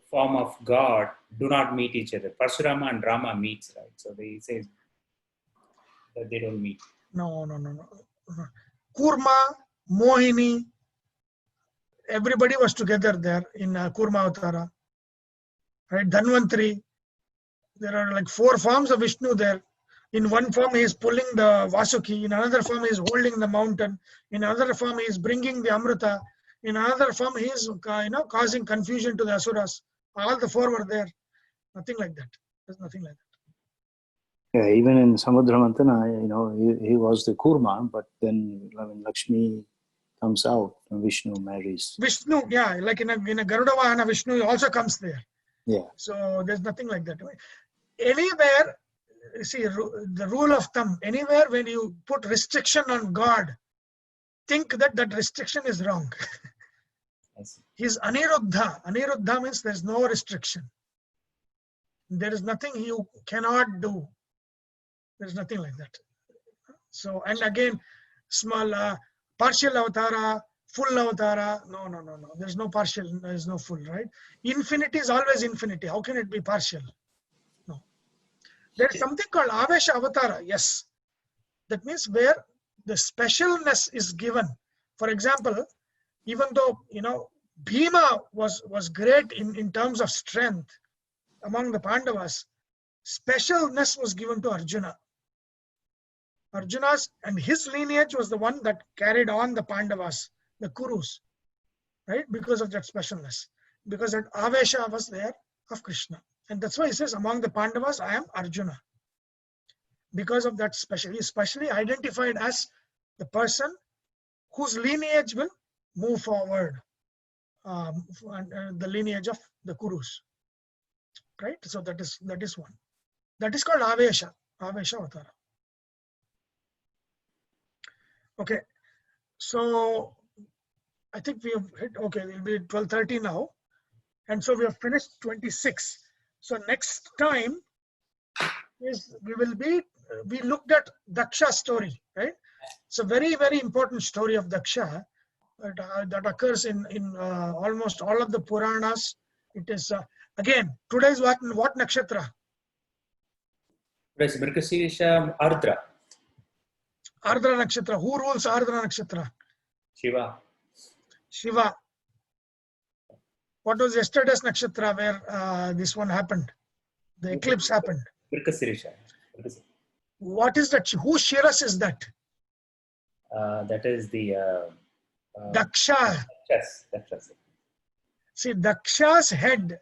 form of God do not meet each other. Parshurama and Rama meets, right? So they say that they don't meet. no. Kurma, Mohini, everybody was together there in Kurma Avatara. Right, Dhanvantari. There are like 4 forms of Vishnu there. In one form, he is pulling the Vasuki. In another form, he is holding the mountain. In another form, he is bringing the Amrita. In another form, he is causing confusion to the Asuras. All the 4 were there. Nothing like that. There's nothing like that. Yeah, even in Samudra Mantana, he was the Kurma, but then when Lakshmi comes out, Vishnu marries. Vishnu, yeah, like in a Garuda Vahana, Vishnu also comes there. Yeah. So there's nothing like that. Anywhere, see, the rule of thumb, anywhere when you put restriction on God, think that restriction is wrong. He's Aniruddha. Aniruddha means there's no restriction. There is nothing you cannot do. There's nothing like that. So, and again, small, partial avatara, full avatara. No. There's no partial, there's no full, right? Infinity is always infinity. How can it be partial? No. There's something called Avesha Avatara. Yes. That means where the specialness is given. For example, even though, Bhima was great in terms of strength among the Pandavas, specialness was given to Arjuna. Arjuna's and his lineage was the one that carried on the Pandavas, the Kurus, right? Because of that specialness. Because that Avesha was there of Krishna. And that's why he says, among the Pandavas, I am Arjuna. Because of that special, he is specially identified as the person whose lineage will move forward, the lineage of the Kurus, right? So that is one. That is called Avesha Avatara. Okay, so I think we have hit, okay, it will be 12:30 now. And so we have finished 26. So next time is we looked at Daksha's story, right? It's a very, very important story of Daksha that occurs in almost all of the Puranas. It is, again, today's what nakshatra? Today's Mrgashirisha Ardra. Ardra nakshatra. Who rules Ardra nakshatra? Shiva. What was yesterday's nakshatra where this one happened? The eclipse happened. Mrgashirisha. What is that? Whose Shiras is that? That is the Daksha. Daksha. See, Daksha's head.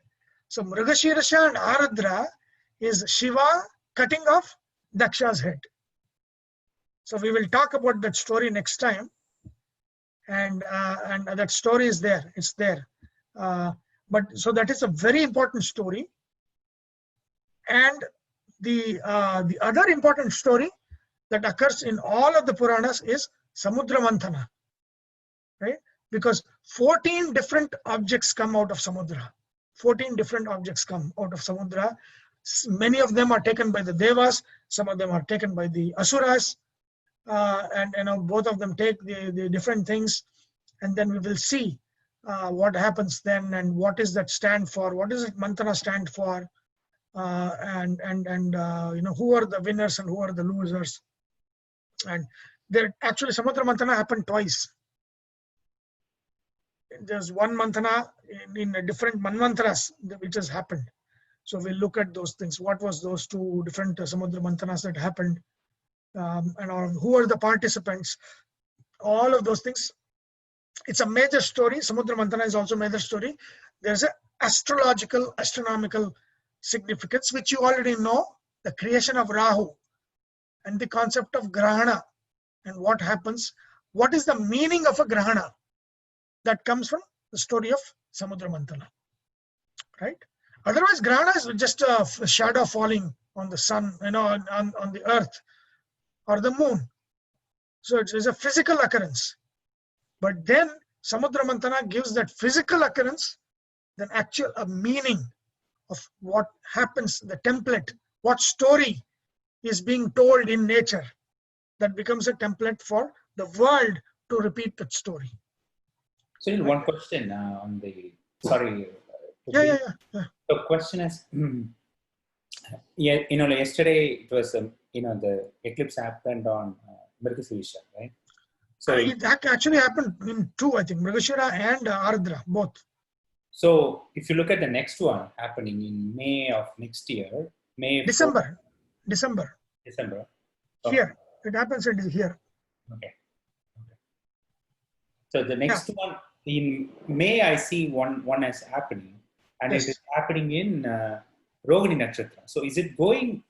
So Mrgashirisha and Ardra is Shiva cutting off Daksha's head. So we will talk about that story next time, and that story is there. It's there. But so that is a very important story. And the other important story that occurs in all of the Puranas is Samudra Mantana, right? Because 14 different objects come out of Samudra. 14 different objects come out of Samudra. Many of them are taken by the Devas. Some of them are taken by the Asuras. And both of them take the different things, and then we will see what happens then, and what does that stand for? What does it Mantana stand for? And who are the winners and who are the losers? And there actually Samudra Mantana happened twice. There's one Mantana in a different Manvantras which has happened. So we'll look at those things. What was those 2 different Samudra Mantanas that happened? And who are the participants? All of those things. It's a major story. Samudra Mantana is also a major story. There's an astronomical significance, which you already know. the creation of Rahu, and the concept of Grahana, and what happens, what is the meaning of a Grahana, that comes from the story of Samudra Manthala, right? Otherwise, Grahana is just a shadow falling on the sun, on the earth or the moon. So it is a physical occurrence. But then Samudra Mantana gives that physical occurrence then actual a meaning of what happens, the template, what story is being told in nature, that becomes a template for the world to repeat that story. So one question on the, sorry. Yeah. The question is, yesterday it was, the eclipse happened on Mrigashira, right? So it actually happened in two, I think, Mrigashira and Ardra, both. So if you look at the next one happening in May of next year, December. Oh. Here, it happens here. Okay. So the next one in May, I see one is happening, and Yes. it is happening in Rohini Nakshatra. So is it going?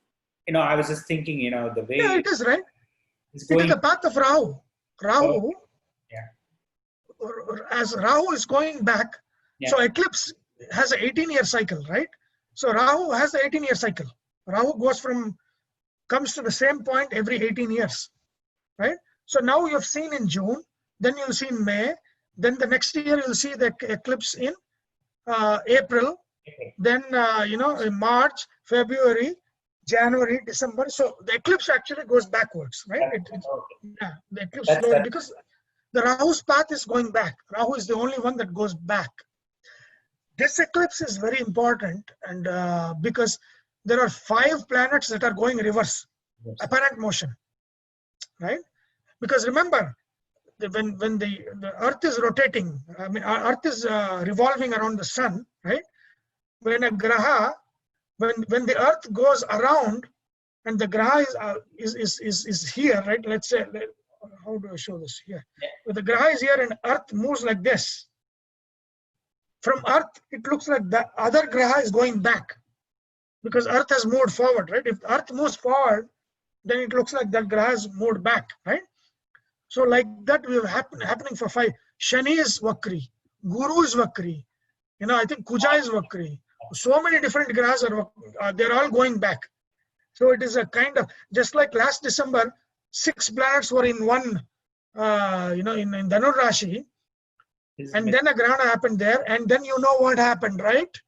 I was just thinking, the way. Yeah, it is, right? It's It going. is the path of Rahu. Rahu, Yeah. as Rahu is going back, Yeah. so eclipse has an 18-year cycle, right? So Rahu has the 18-year cycle. Rahu comes to the same point every 18 years, right? So now you've seen in June, then you'll see in May, then the next year you'll see the eclipse in April, Okay. then in March, February, January, December. So the eclipse actually goes backwards, right? Okay. The eclipse That's slowly, that. because the Rahu's path is going back. Rahu is the only one that goes back. This eclipse is very important, and because there are 5 planets that are going reverse, Yes. apparent motion, right? Because remember, when the Earth is rotating, Earth is revolving around the sun, right? When a graha, when the Earth goes around, and the graha is here, right? Let's say, how do I show this here? Yeah. When the graha is here and Earth moves like this, from Earth it looks like the other graha is going back, because Earth has moved forward, right? If Earth moves forward, then it looks like that graha has moved back, right? So like that will happening for 5. Shani is Vakri, Guru is Vakri, I think Kuja is Vakri. So many different grahas they're all going back. So it is a kind of, just like last December, 6 planets were in one, in Dhanur Rashi, and then a grahana happened there, and then what happened, right?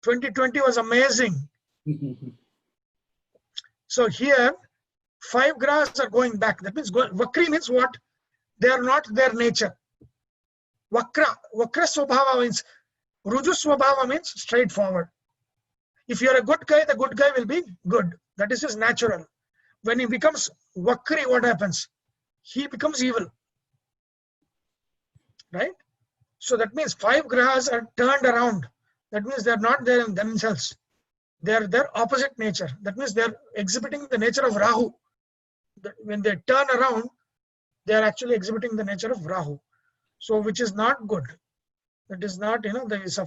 2020 was amazing. So here, 5 grahas are going back. That means Vakri means what? They are not their nature. Vakra Swabhava means, Ruju Swabhava means straightforward. If you're a good guy, the good guy will be good. That is his natural. When he becomes Vakri, what happens? He becomes evil. Right? So that means 5 grahas are turned around. That means they're not there in themselves. They're their opposite nature. That means they're exhibiting the nature of Rahu. When they turn around, they're actually exhibiting the nature of Rahu. So which is not good. That is not,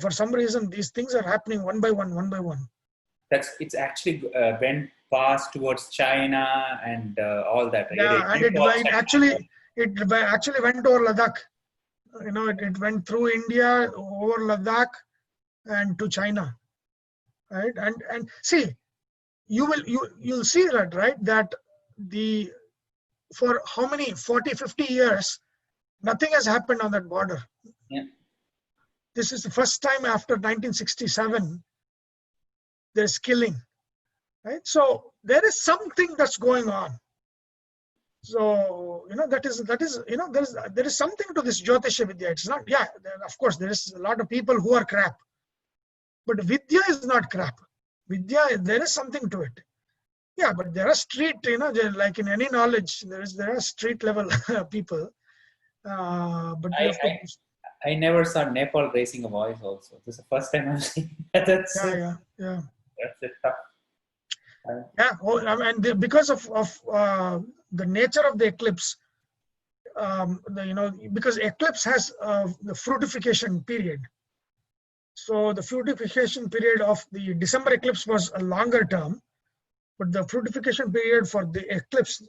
for some reason, these things are happening one by one. It's actually went past towards China and all that. Right? Yeah, and it actually went over Ladakh. It went through India, over Ladakh, and to China. Right? And see, you'll see that, right? That for how many 40-50 years, nothing has happened on that border. Yeah. This is the first time after 1967 there's killing, right? So there is something that's going on. So there is something to this Jyotisha Vidya. It's not, of course there is a lot of people who are crap, but Vidya is not crap. Vidya, there is something to it. Yeah, but there are street, like in any knowledge, there are street level people. But I never saw Nepal raising a voice also. This is the first time I've seen that. That's a tough. And because of the nature of the eclipse, because eclipse has the fructification period. So the fructification period of the December eclipse was a longer term. But the fructification period for the eclipse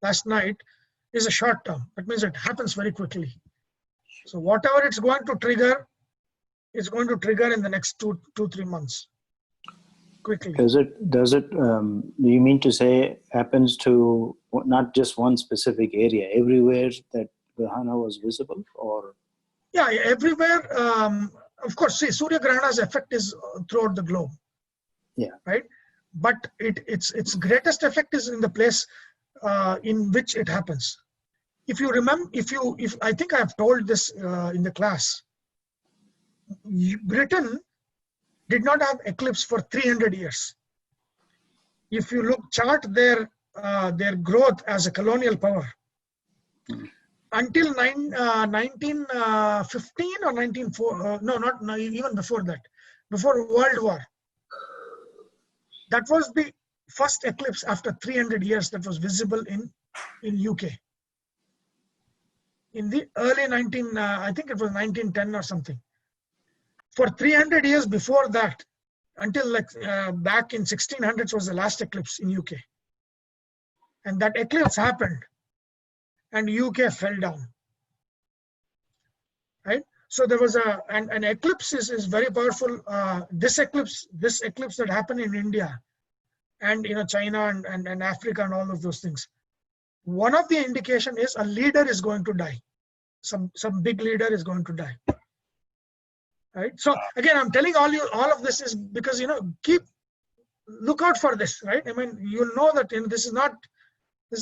last night, is a short term. That means it happens very quickly. So whatever it's going to trigger, it's going to trigger in the next 2-3 months. Quickly. Do you mean to say happens to not just one specific area, everywhere that Grahana was visible, or? Yeah, everywhere. Of course, see, Surya Grahana's effect is throughout the globe. Yeah. Right? But its greatest effect is in the place in which it happens. If you remember, if I think I have told this in the class, Britain did not have eclipse for 300 years. If you chart their growth as a colonial power, until 1915 or 1904, no, even before that, before World War, that was the first eclipse after 300 years that was visible in UK. In the early I think it was 1910 or something. For 300 years before that, until back in 1600s was the last eclipse in UK. And that eclipse happened and UK fell down. Right? So there was an eclipse is very powerful. This eclipse that happened in India and China and Africa and all of those things. One of the indication is a leader is going to die. Some big leader is going to die. Right? So again, I'm telling all of this is because look out for this, right? I mean, you'll know that this is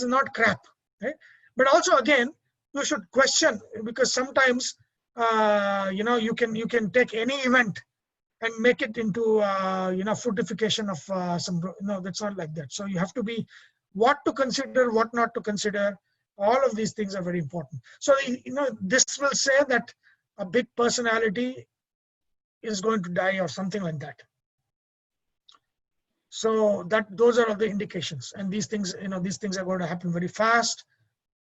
not crap, right? But also again, you should question, because sometimes you can take any event and make it into fructification of some. No, that's not like that. So you have to be what to consider, what not to consider. All of these things are very important. So this will say that a big personality is going to die or something like that. So those are all the indications, and these things are going to happen very fast,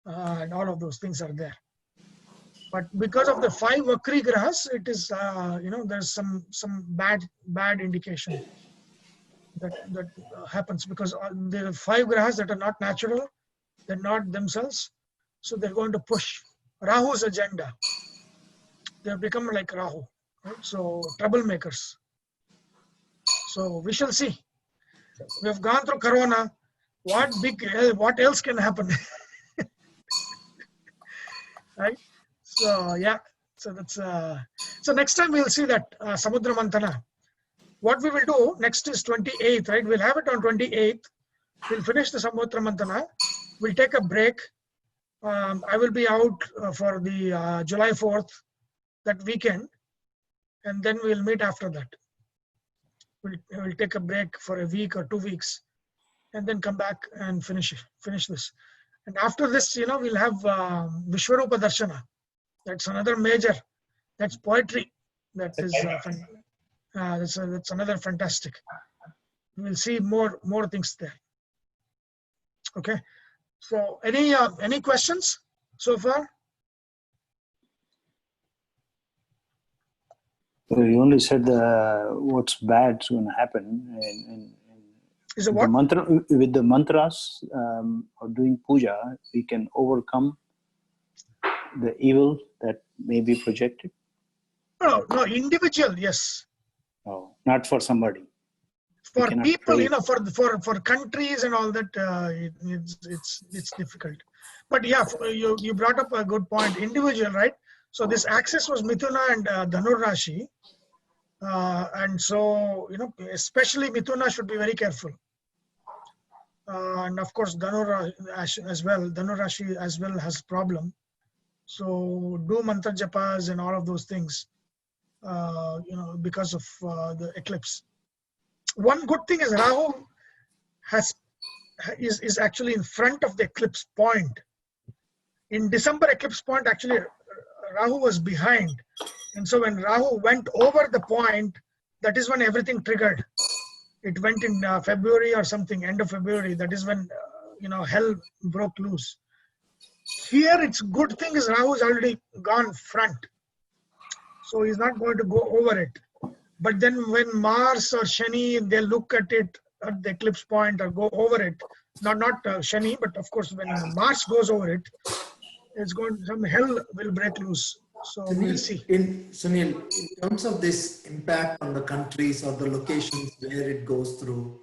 and all of those things are there. But because of the 5 Vakri grahas, it is there's some bad indication that happens, because there are 5 grahas that are not natural, they're not themselves, so they're going to push Rahu's agenda. They've become like Rahu. Right? So troublemakers. So we shall see. We have gone through Corona. What else can happen? Right? So yeah. So that's so next time we'll see that Samudra Mantana. What we will do next is 28th, right? We'll have it on 28th. We'll finish the Samudra Mantana. We'll take a break. I will be out for the July 4th, that weekend. And then we'll meet after that. We'll take a break for a week or 2 weeks, and then come back and finish this. And after this, we'll have Vishwarupa Darshana. That's another major. That's poetry. That is that's another fantastic. We'll see more things there. Okay. So any questions so far? So you only said what's bad is going to happen. Is it what? With the mantras or doing puja, we can overcome the evil that may be projected. No, individual, yes. Oh, not for somebody. For people, for countries and all that, it's difficult. But yeah, you brought up a good point. Individual, right? So this axis was Mithuna and Dhanur Rashi, and so especially Mithuna should be very careful, and of course Dhanur as well. Dhanur Rashi as well has problem. So do mantra japas and all of those things, because of the eclipse. One good thing is Rahu is actually in front of the eclipse point. In December eclipse point, actually Rahu was behind, and so when Rahu went over the point, that is when everything triggered. It went in February or something, end of February. That is when hell broke loose. Here, it's good thing is Rahu is already gone front, so he's not going to go over it. But then when Mars or Shani, they look at it at the eclipse point or go over it. Not Shani, but of course when Mars goes over it, it's going, some hell will break loose. So we'll see. Sunil, in terms of this impact on the countries or the locations where it goes through,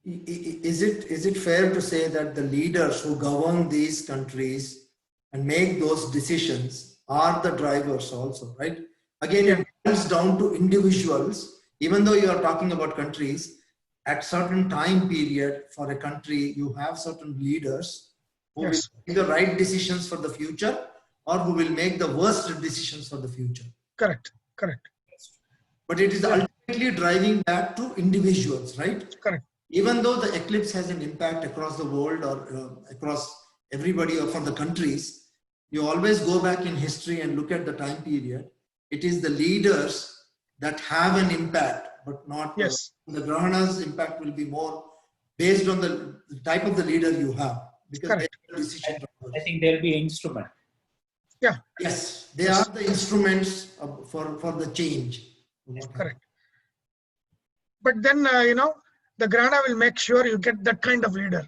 is it fair to say that the leaders who govern these countries and make those decisions are the drivers also, right? Again, it comes down to individuals. Even though you are talking about countries, at certain time period for a country, you have certain leaders who will make the right decisions for the future, or who will make the worst decisions for the future. Correct. But it is ultimately driving back to individuals, right? Correct. Even though the eclipse has an impact across the world or across everybody or for the countries, you always go back in history and look at the time period. It is the leaders that have an impact, but not the Grahana's impact will be more based on the type of the leader you have. Because they are decision I think they'll be instrument. Yeah. Yes, they are the instruments for the change. Correct. But then, the Grana will make sure you get that kind of leader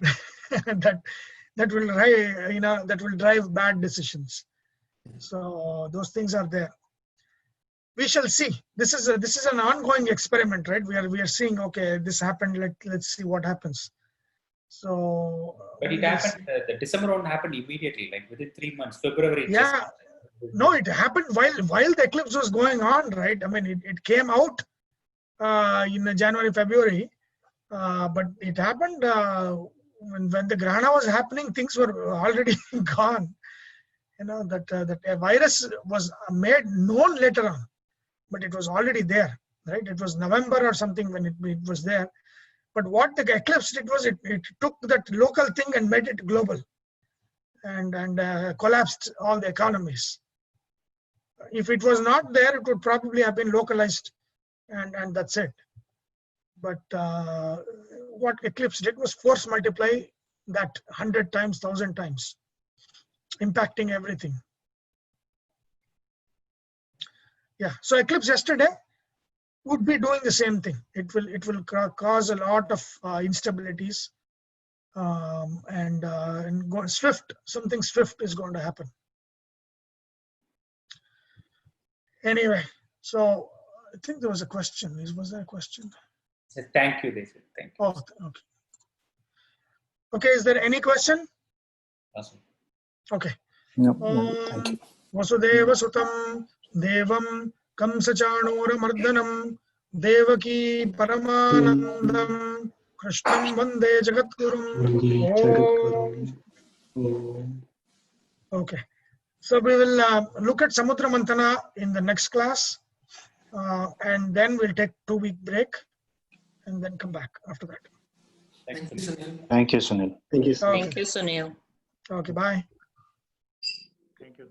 that will drive, that will drive bad decisions. So those things are there. We shall see. This is an ongoing experiment, right? We are seeing, okay, this happened. Let's see what happens. So. But it happened. The December one happened immediately, like within 3 months. February. Yeah. No, it happened while the eclipse was going on, right? I mean, it came out in January, February, but it happened when the Grahana was happening. Things were already gone. That a virus was made known later on, but it was already there, right? It was November or something when it was there. But what the eclipse did was it took that local thing and made it global, and collapsed all the economies. If it was not there, it would probably have been localized, and that's it. But what eclipse did was force multiply that 100 times, 1,000 times, impacting everything. Yeah. So eclipse yesterday would be doing the same thing. It will cause a lot of instabilities, and go swift. Something swift is going to happen. Anyway, so I think there was a question. Was there a question? Thank you, they said. Thank you. Oh, okay. Okay, is there any question? Awesome. Okay. No, thank you. Vasudeva Sutam Devam Kamsachanora Mardanam Devaki Paramanandam Krishnam Vande Jagatgurum. Okay. So we will look at Samudra Mantana in the next class, and then we'll take 2-week break and then come back after that. Thank you, Sunil. Thank you, Sunil. Thank you. Okay. Thank you, Sunil. Okay, bye. Thank you.